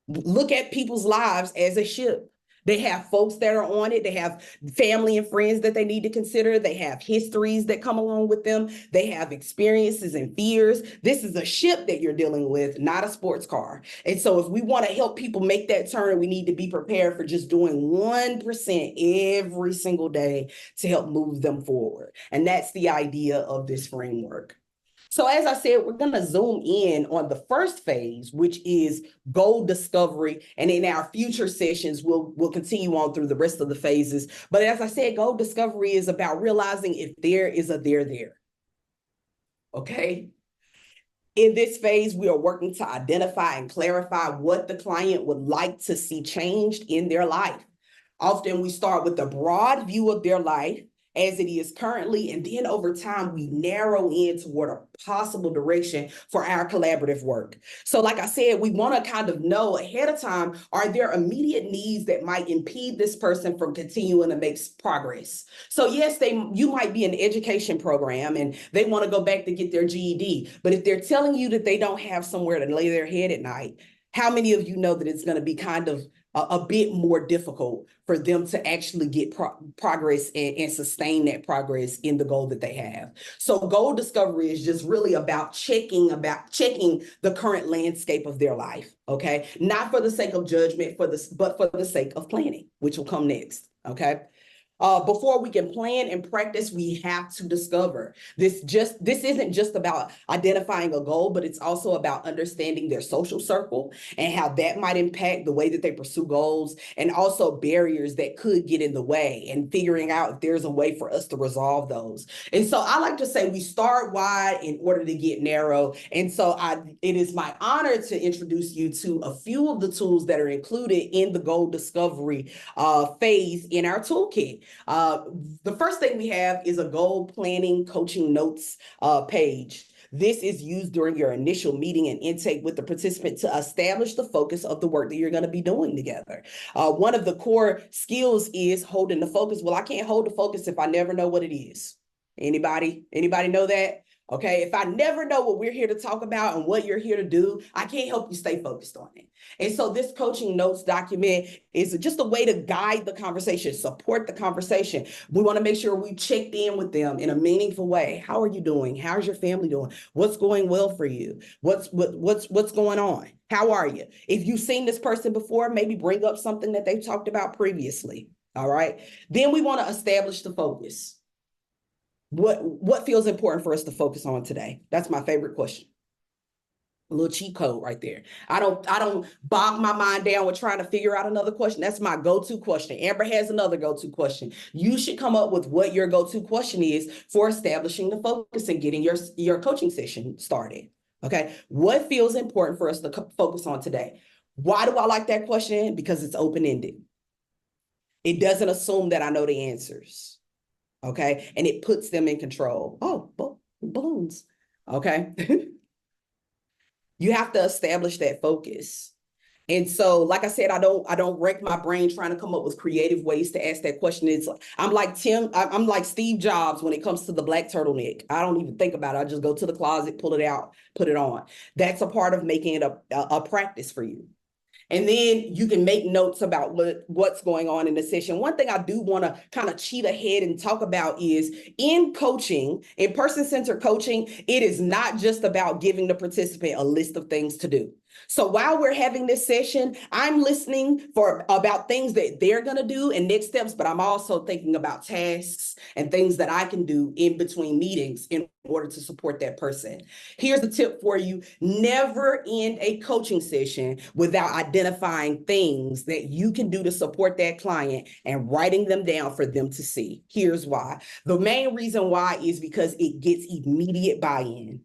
Look at people's lives as a ship. They have folks that are on it. They have family and friends that they need to consider. They have histories that come along with them. They have experiences and fears. This is a ship that you're dealing with, not a sports car. And so if we want to help people make that turn, we need to be prepared for just doing 1% every single day to help move them forward. And that's the idea of this framework. So as I said, we're going to zoom in on the first phase, which is goal discovery. And in our future sessions, we'll continue on through the rest of the phases. But as I said, goal discovery is about realizing if there is a there. Okay. In this phase, we are working to identify and clarify what the client would like to see changed in their life. Often we start with a broad view of their life as it is currently, and then over time, we narrow in toward a possible direction for our collaborative work. So like I said, we want to kind of know ahead of time, are there immediate needs that might impede this person from continuing to make progress? So yes, you might be an education program and they want to go back to get their GED, but if they're telling you that they don't have somewhere to lay their head at night, how many of you know that it's going to be kind of a bit more difficult for them to actually get progress and sustain that progress in the goal that they have? So goal discovery is just really about checking the current landscape of their life, okay? Not for the sake of judgment, but for the sake of planning, which will come next, okay? Before we can plan and practice, we have to discover. This isn't just about identifying a goal, but it's also about understanding their social circle and how that might impact the way that they pursue goals, and also barriers that could get in the way, and figuring out if there's a way for us to resolve those. And so I like to say we start wide in order to get narrow. And so it is my honor to introduce you to a few of the tools that are included in the goal discovery phase in our toolkit. The first thing we have is a goal planning coaching notes page. This is used during your initial meeting and intake with the participant to establish the focus of the work that you're going to be doing together. One of the core skills is holding the focus. Well, I can't hold the focus if I never know what it is. Anybody know that? Okay, if I never know what we're here to talk about and what you're here to do, I can't help you stay focused on it. And so this coaching notes document is just a way to guide the conversation, support the conversation. We want to make sure we checked in with them in a meaningful way. How are you doing? How's your family doing? What's going well for you? What's going on? How are you? If you've seen this person before, maybe bring up something that they've talked about previously. All right. Then we want to establish the focus. What feels important for us to focus on today? That's my favorite question. A little cheat code right there. I don't bog my mind down with trying to figure out another question. That's my go-to question. Amber has another go-to question. You should come up with what your go-to question is for establishing the focus and getting your coaching session started. Okay. What feels important for us to focus on today? Why do I like that question? Because it's open-ended. It doesn't assume that I know the answers. Okay. And it puts them in control. Oh, balloons. Okay. You have to establish that focus. And so, like I said, I don't wreck my brain trying to come up with creative ways to ask that question. I'm like Steve Jobs when it comes to the black turtleneck. I don't even think about it. I just go to the closet, pull it out, put it on. That's a part of making it a practice for you. And then you can make notes about what's going on in the session. One thing I do want to kind of cheat ahead and talk about is in coaching, in person-centered coaching, it is not just about giving the participant a list of things to do. So while we're having this session, I'm listening about things that they're going to do and next steps, but I'm also thinking about tasks and things that I can do in between meetings in order to support that person. Here's a tip for you. Never end a coaching session without identifying things that you can do to support that client and writing them down for them to see. Here's why. The main reason why is because it gets immediate buy-in.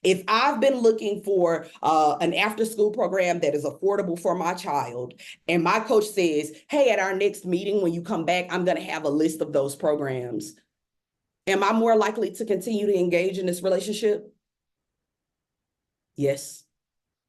If I've been looking for an after-school program that is affordable for my child, and my coach says, hey, at our next meeting, when you come back, I'm going to have a list of those programs, am I more likely to continue to engage in this relationship? Yes.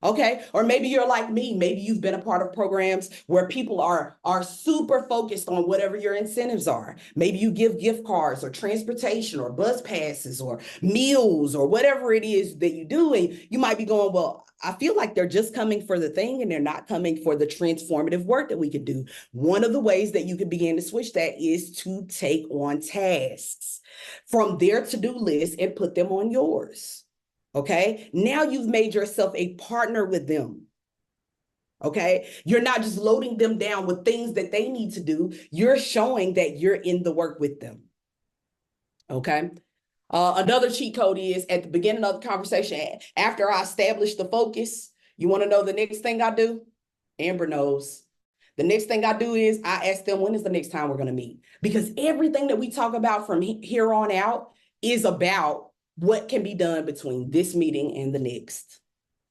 Okay. Or maybe you're like me. Maybe you've been a part of programs where people are super focused on whatever your incentives are. Maybe you give gift cards or transportation or bus passes or meals or whatever it is that you do. And you might be going, well, I feel like they're just coming for the thing and they're not coming for the transformative work that we could do. One of the ways that you can begin to switch that is to take on tasks from their to-do list and put them on yours. Okay, now you've made yourself a partner with them. Okay, you're not just loading them down with things that they need to do. You're showing that you're in the work with them. Okay, another cheat code is at the beginning of the conversation, after I establish the focus, you want to know the next thing I do? Amber knows. The next thing I do is I ask them, when is the next time we're going to meet? Because everything that we talk about from here on out is about what can be done between this meeting and the next.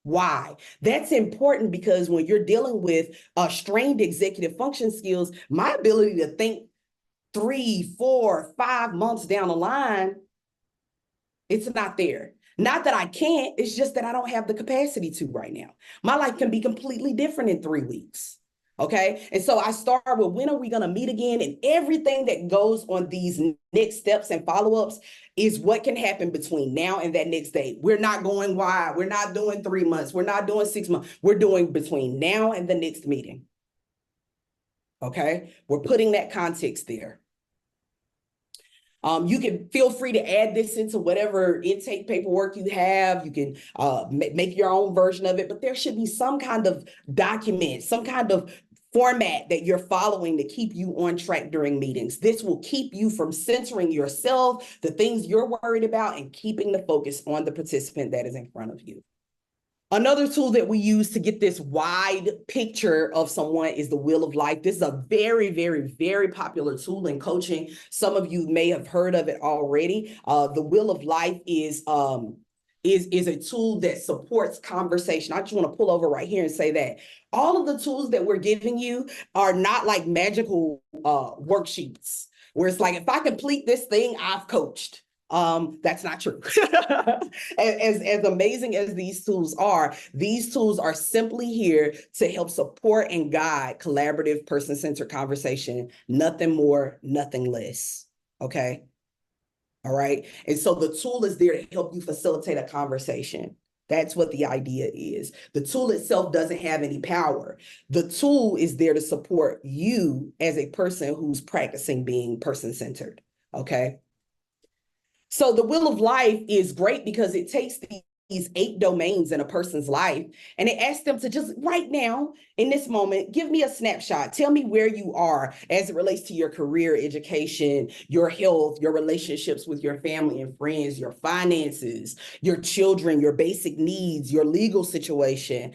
Why? That's important because when you're dealing with strained executive function skills, my ability to think 3, 4, 5 months down the line, it's not there. Not that I can't, it's just that I don't have the capacity to right now. My life can be completely different in 3 weeks. Okay. And so I start with, when are we going to meet again? And everything that goes on these next steps and follow-ups is what can happen between now and that next date. We're not going wide. We're not doing 3 months. We're not doing 6 months. We're doing between now and the next meeting. Okay. We're putting that context there. You can feel free to add this into whatever intake paperwork you have. You can make your own version of it, but there should be some kind of document, some kind of format that you're following to keep you on track during meetings. This will keep you from centering yourself, the things you're worried about, and keeping the focus on the participant that is in front of you. Another tool that we use to get this wide picture of someone is the Wheel of Life. This is a very, very, very popular tool in coaching. Some of you may have heard of it already. The Wheel of Life is a tool that supports conversation. I just want to pull over right here and say that all of the tools that we're giving you are not like magical worksheets where it's like, if I complete this thing, I've coached. That's not true. As amazing as these tools are simply here to help support and guide collaborative person-centered conversation. Nothing more, nothing less. Okay. All right. And so the tool is there to help you facilitate a conversation. That's what the idea is. The tool itself doesn't have any power. The tool is there to support you as a person who's practicing being person-centered. Okay. So the Wheel of Life is great because it takes these 8 domains in a person's life, and it asks them to just right now, in this moment, give me a snapshot. Tell me where you are as it relates to your career, education, your health, your relationships with your family and friends, your finances, your children, your basic needs, your legal situation.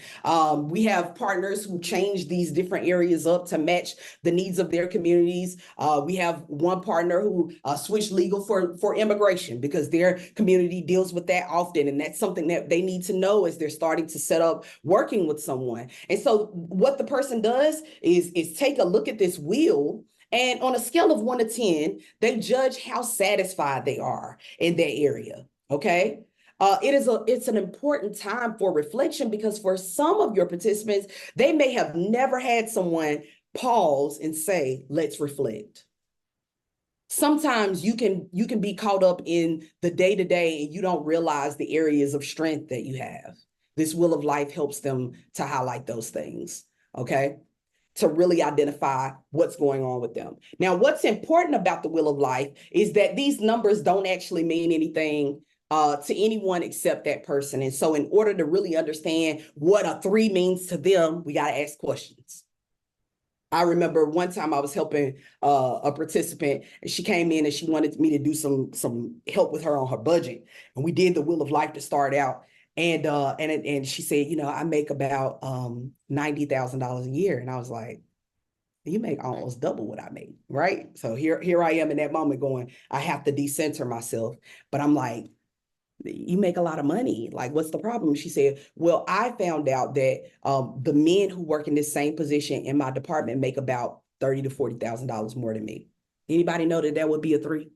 We have partners who change these different areas up to match the needs of their communities. We have one partner who switched legal for immigration because their community deals with that often, and that's something that they need to know as they're starting to set up working with someone. And so what the person does is take a look at this wheel, and on a scale of 1 to 10, they judge how satisfied they are in that area. Okay. It's an important time for reflection, because for some of your participants, they may have never had someone pause and say, let's reflect. Sometimes you can be caught up in the day-to-day and you don't realize the areas of strength that you have. This Wheel of Life helps them to highlight those things, okay? To really identify what's going on with them. Now, what's important about the Wheel of Life is that these numbers don't actually mean anything to anyone except that person. And so in order to really understand what a 3 means to them, we got to ask questions. I remember one time I was helping a participant, and she came in and she wanted me to do some help with her on her budget. And we did the Wheel of Life to start out. And she said, I make about $90,000 a year. And I was like, you make almost double what I make, right? So here I am in that moment going, I have to decenter myself. But I'm like, you make a lot of money. Like, what's the problem? She said, well, I found out that the men who work in this same position in my department make about $30,000 to $40,000 more than me. Anybody know that would be a 3?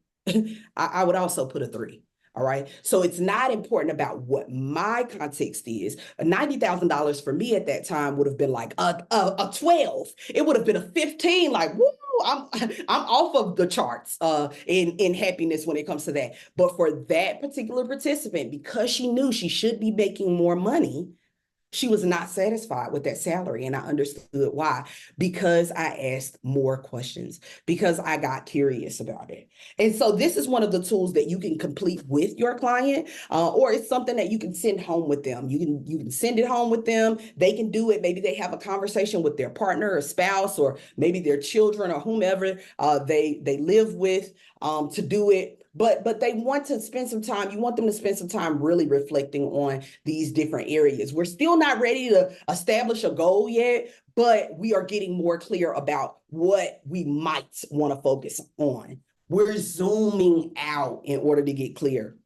I would also put a 3. All right. So it's not important about what my context is. $90,000 for me at that time would have been like a 12. It would have been a 15. Like, woo, I'm off of the charts in happiness when it comes to that. But for that particular participant, because she knew she should be making more money, she was not satisfied with that salary. And I understood why, because I asked more questions, because I got curious about it. And so this is one of the tools that you can complete with your client, or it's something that you can send home with them. You can send it home with them. They can do it. Maybe they have a conversation with their partner or spouse, or maybe their children or whomever they live with to do it. But they want to spend some time. You want them to spend some time really reflecting on these different areas. We're still not ready to establish a goal yet, but we are getting more clear about what we might want to focus on. We're zooming out in order to get clear.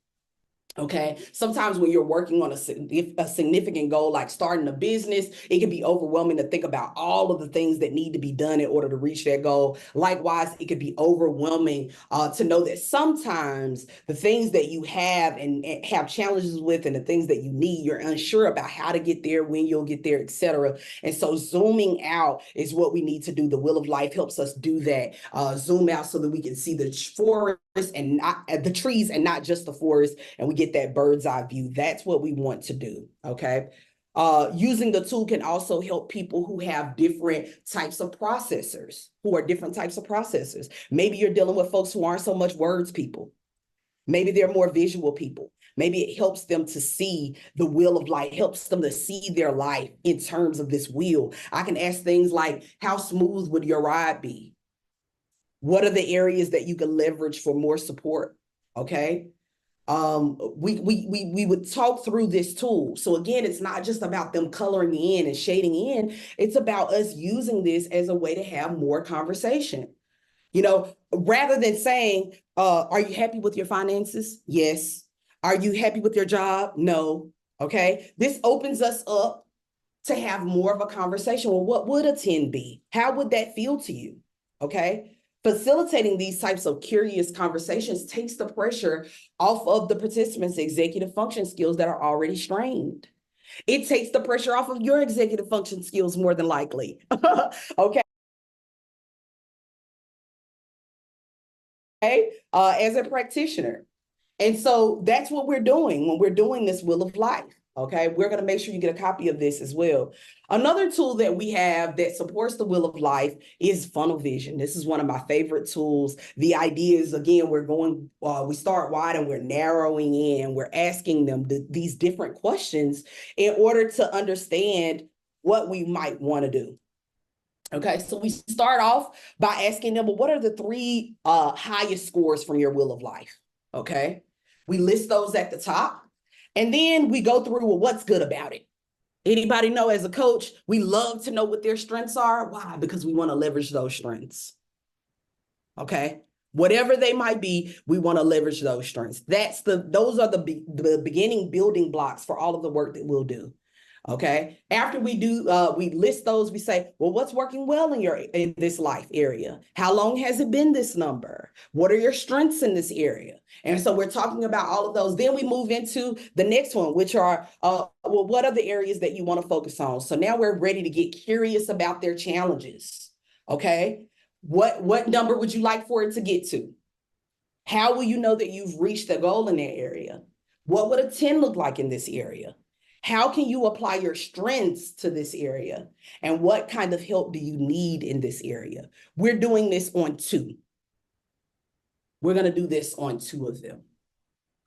Okay. Sometimes when you're working on a significant goal, like starting a business, it can be overwhelming to think about all of the things that need to be done in order to reach that goal. Likewise, it could be overwhelming to know that sometimes the things that you have and have challenges with, and the things that you need, you're unsure about how to get there, when you'll get there, etc. And so zooming out is what we need to do. The Wheel of Life helps us do that. Zoom out so that we can see the forest and not the trees and not just the forest, and we get that bird's eye view. That's what we want to do, okay? Using the tool can also help people who have different types of processors, Maybe you're dealing with folks who aren't so much words people. Maybe they're more visual people. Maybe it helps them to see the Wheel of Life, helps them to see their life in terms of this wheel. I can ask things like, how smooth would your ride be? What are the areas that you can leverage for more support? Okay. We would talk through this tool. So again, it's not just about them coloring in and shading in. It's about us using this as a way to have more conversation. Rather than saying, are you happy with your finances? Yes. Are you happy with your job? No. Okay. This opens us up to have more of a conversation. Well, what would a 10 be? How would that feel to you? Okay. Facilitating these types of curious conversations takes the pressure off of the participants' executive function skills that are already strained. It takes the pressure off of your executive function skills more than likely. Okay. As a practitioner. And so that's what we're doing when we're doing this Wheel of Life. Okay, we're going to make sure you get a copy of this as well. Another tool that we have that supports the wheel of life is funnel vision. This is one of my favorite tools. The idea is, again, we start wide and we're narrowing in. We're asking them these different questions in order to understand what we might want to do. Okay, so we start off by asking them, well, what are the three highest scores from your wheel of life? Okay, we list those at the top. And then we go through, well, what's good about it? Anybody know, as a coach, we love to know what their strengths are. Why? Because we want to leverage those strengths. Okay. Whatever they might be, we want to leverage those strengths. Those are the beginning building blocks for all of the work that we'll do. Okay. After we list those, we say, well, what's working well in this life area? How long has it been this number? What are your strengths in this area? And so we're talking about all of those. Then we move into the next one, which are, well, what are the areas that you want to focus on? So now we're ready to get curious about their challenges. Okay. What number would you like for it to get to? How will you know that you've reached the goal in that area? What would a 10 look like in this area? How can you apply your strengths to this area? And what kind of help do you need in this area? We're doing this on 2. We're going to do this on 2 of them.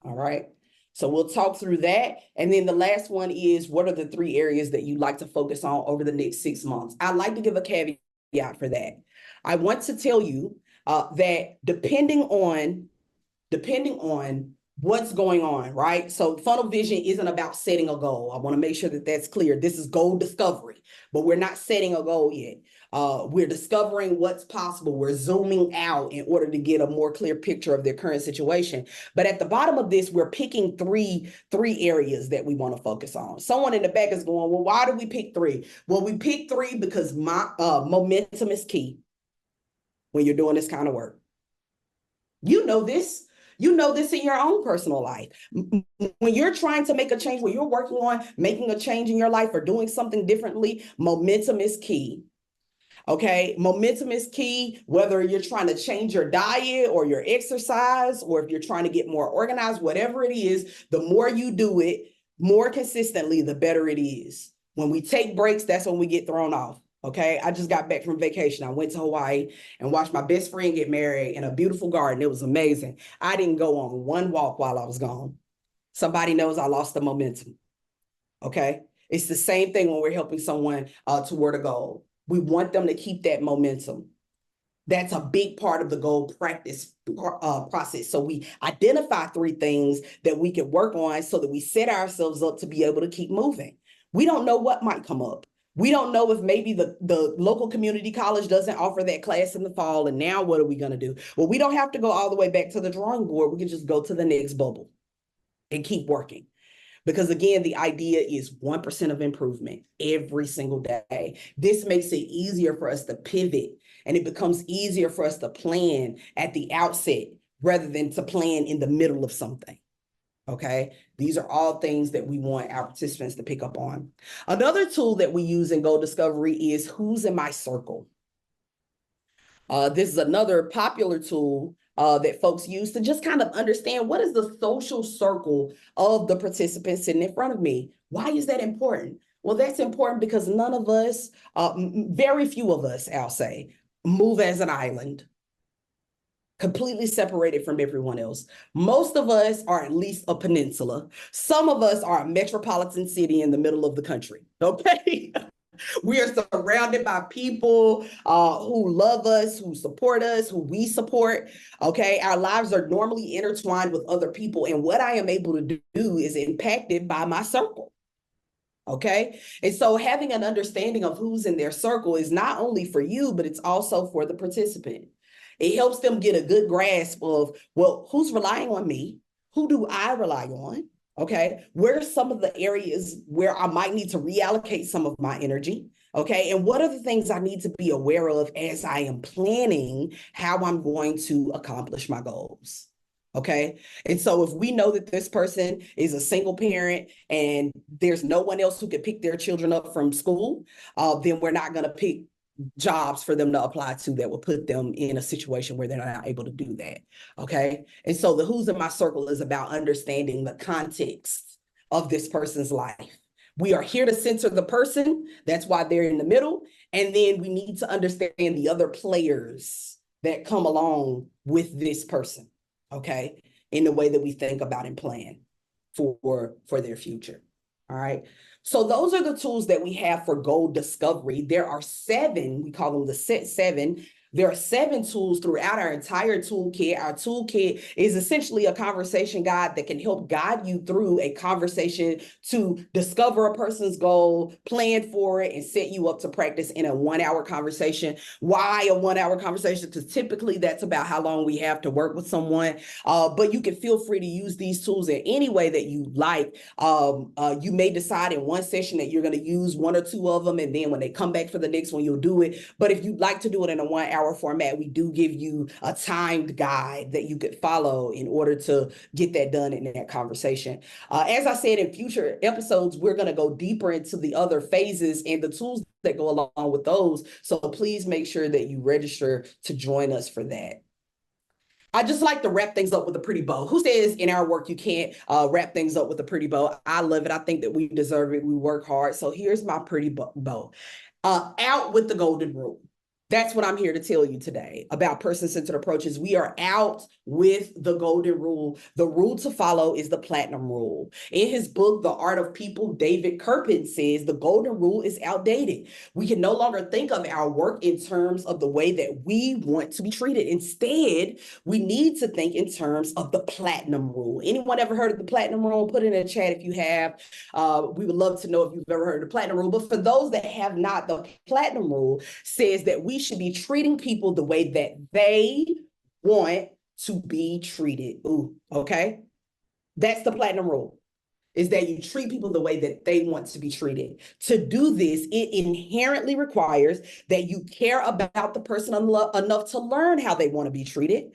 All right. So we'll talk through that. And then the last one is, what are the 3 areas that you'd like to focus on over the next 6 months? I'd like to give a caveat for that. I want to tell you that depending on what's going on, right? So funnel vision isn't about setting a goal. I want to make sure that that's clear. This is goal discovery, but we're not setting a goal yet. We're discovering what's possible. We're zooming out in order to get a more clear picture of their current situation. But at the bottom of this, we're picking three areas that we want to focus on. Someone in the back is going, well, why do we pick 3? Well, we pick 3 because momentum is key when you're doing this kind of work. You know this. You know this in your own personal life. When you're trying to make a change, when you're working on making a change in your life or doing something differently, momentum is key. Okay, momentum is key, whether you're trying to change your diet or your exercise, or if you're trying to get more organized, whatever it is, the more you do it more consistently, the better it is. When we take breaks, that's when we get thrown off. Okay, I just got back from vacation. I went to Hawaii and watched my best friend get married in a beautiful garden. It was amazing. I didn't go on one walk while I was gone. Somebody knows I lost the momentum. Okay, it's the same thing when we're helping someone toward a goal. We want them to keep that momentum. That's a big part of the goal practice process. So we identify 3 things that we can work on so that we set ourselves up to be able to keep moving. We don't know what might come up. We don't know if maybe the local community college doesn't offer that class in the fall, and now what are we going to do? Well, we don't have to go all the way back to the drawing board. We can just go to the next bubble and keep working. Because again, the idea is 1% of improvement every single day. This makes it easier for us to pivot, and it becomes easier for us to plan at the outset rather than to plan in the middle of something. Okay, these are all things that we want our participants to pick up on. Another tool that we use in goal discovery is who's in my circle. This is another popular tool that folks use to just kind of understand what is the social circle of the participants sitting in front of me. Why is that important? Well, that's important because none of us, very few of us, I'll say, move as an island, completely separated from everyone else. Most of us are at least a peninsula. Some of us are a metropolitan city in the middle of the country, okay? We are surrounded by people who love us, who support us, who we support, okay? Our lives are normally intertwined with other people, and what I am able to do is impacted by my circle. Okay. And so having an understanding of who's in their circle is not only for you, but it's also for the participant. It helps them get a good grasp of, well, who's relying on me? Who do I rely on? Okay. Where are some of the areas where I might need to reallocate some of my energy? Okay. And what are the things I need to be aware of as I am planning how I'm going to accomplish my goals? Okay. And so if we know that this person is a single parent and there's no one else who can pick their children up from school, then we're not going to pick jobs for them to apply to that will put them in a situation where they're not able to do that. Okay. And so the who's in my circle is about understanding the context of this person's life. We are here to center the person. That's why they're in the middle. And then we need to understand the other players that come along with this person, okay, in the way that we think about and plan for their future. All right. So those are the tools that we have for goal discovery. There are 7, we call them the set 7. There are 7 tools throughout our entire toolkit. Our toolkit is essentially a conversation guide that can help guide you through a conversation to discover a person's goal, plan for it, and set you up to practice in a 1-hour conversation. Why a 1-hour conversation? Because typically that's about how long we have to work with someone. But you can feel free to use these tools in any way that you like. You may decide in one session that you're going to use 1 or 2 of them, and then when they come back for the next one, you'll do it. But if you'd like to do it in a 1-hour format, we do give you a timed guide that you could follow in order to get that done in that conversation. As I said, in future episodes, we're going to go deeper into the other phases and the tools that go along with those. So please make sure that you register to join us for that. I just like to wrap things up with a pretty bow. Who says in our work you can't wrap things up with a pretty bow? I love it. I think that we deserve it. We work hard. So here's my pretty bow. Out with the golden rule. That's what I'm here to tell you today about person-centered approaches. We are out with the golden rule. The rule to follow is the platinum rule. In his book, The Art of People, David Kirpin says the golden rule is outdated. We can no longer think of our work in terms of the way that we want to be treated. Instead, we need to think in terms of the platinum rule. Anyone ever heard of the platinum rule? Put it in the chat if you have. We would love to know if you've ever heard of the platinum rule. But for those that have not, the platinum rule says that we should be treating people the way that they want to be treated. Ooh, okay? That's the platinum rule, is that you treat people the way that they want to be treated. To do this, it inherently requires that you care about the person enough to learn how they want to be treated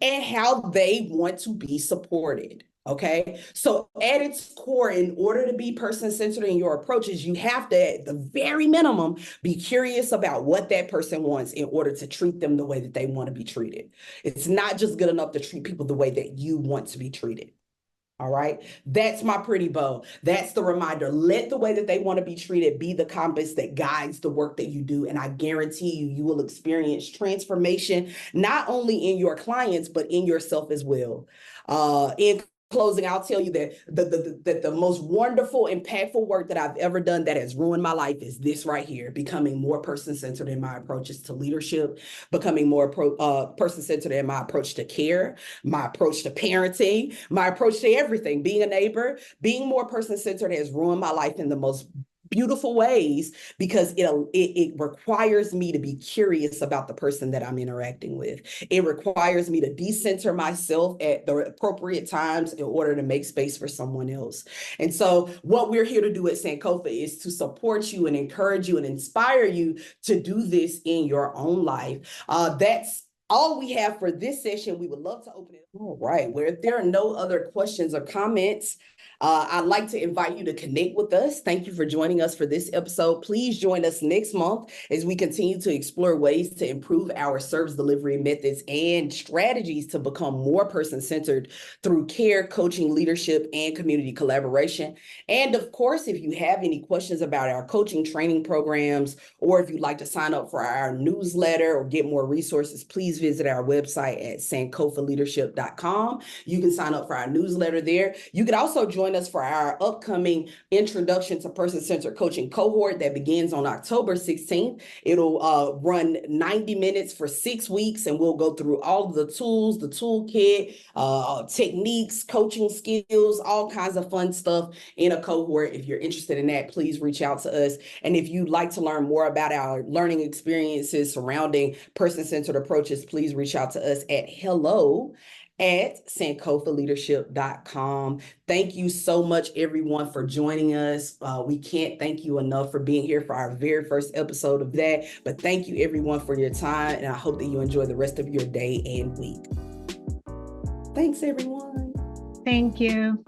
and how they want to be supported. Okay, so at its core, in order to be person-centered in your approaches, you have to, at the very minimum, be curious about what that person wants in order to treat them the way that they want to be treated. It's not just good enough to treat people the way that you want to be treated. All right, that's my pretty bow. That's the reminder. Let the way that they want to be treated be the compass that guides the work that you do. And I guarantee you, you will experience transformation, not only in your clients, but in yourself as well. In closing, I'll tell you that the most wonderful, impactful work that I've ever done that has ruined my life is this right here: becoming more person-centered in my approaches to leadership, becoming more person-centered in my approach to care, my approach to parenting, my approach to everything, being a neighbor. Being more person-centered has ruined my life in the most beautiful ways, because it requires me to be curious about the person that I'm interacting with. It requires me to decenter myself at the appropriate times in order to make space for someone else. And so what we're here to do at Sankofa is to support you and encourage you and inspire you to do this in your own life. That's all we have for this session. We would love to open it. All right. Well, if there are no other questions or comments, I'd like to invite you to connect with us. Thank you for joining us for this episode. Please join us next month as we continue to explore ways to improve our service delivery methods and strategies to become more person-centered through care, coaching, leadership, and community collaboration. And of course, if you have any questions about our coaching training programs, or if you'd like to sign up for our newsletter or get more resources, please visit our website at sankofaleadership.com. You can sign up for our newsletter there. You can also join us for our upcoming Introduction to Person-Centered Coaching cohort that begins on October 16th. It'll run 90 minutes for 6 weeks, and we'll go through all of the tools, the toolkit, techniques, coaching skills, all kinds of fun stuff in a cohort. If you're interested in that, please reach out to us. And if you'd like to learn more about our learning experiences surrounding person-centered approaches, please reach out to us at hello@sankofaleadership.com. Thank you so much, everyone, for joining us. We can't thank you enough for being here for our very first episode of that. But thank you, everyone, for your time. And I hope that you enjoy the rest of your day and week. Thanks, everyone. Thank you.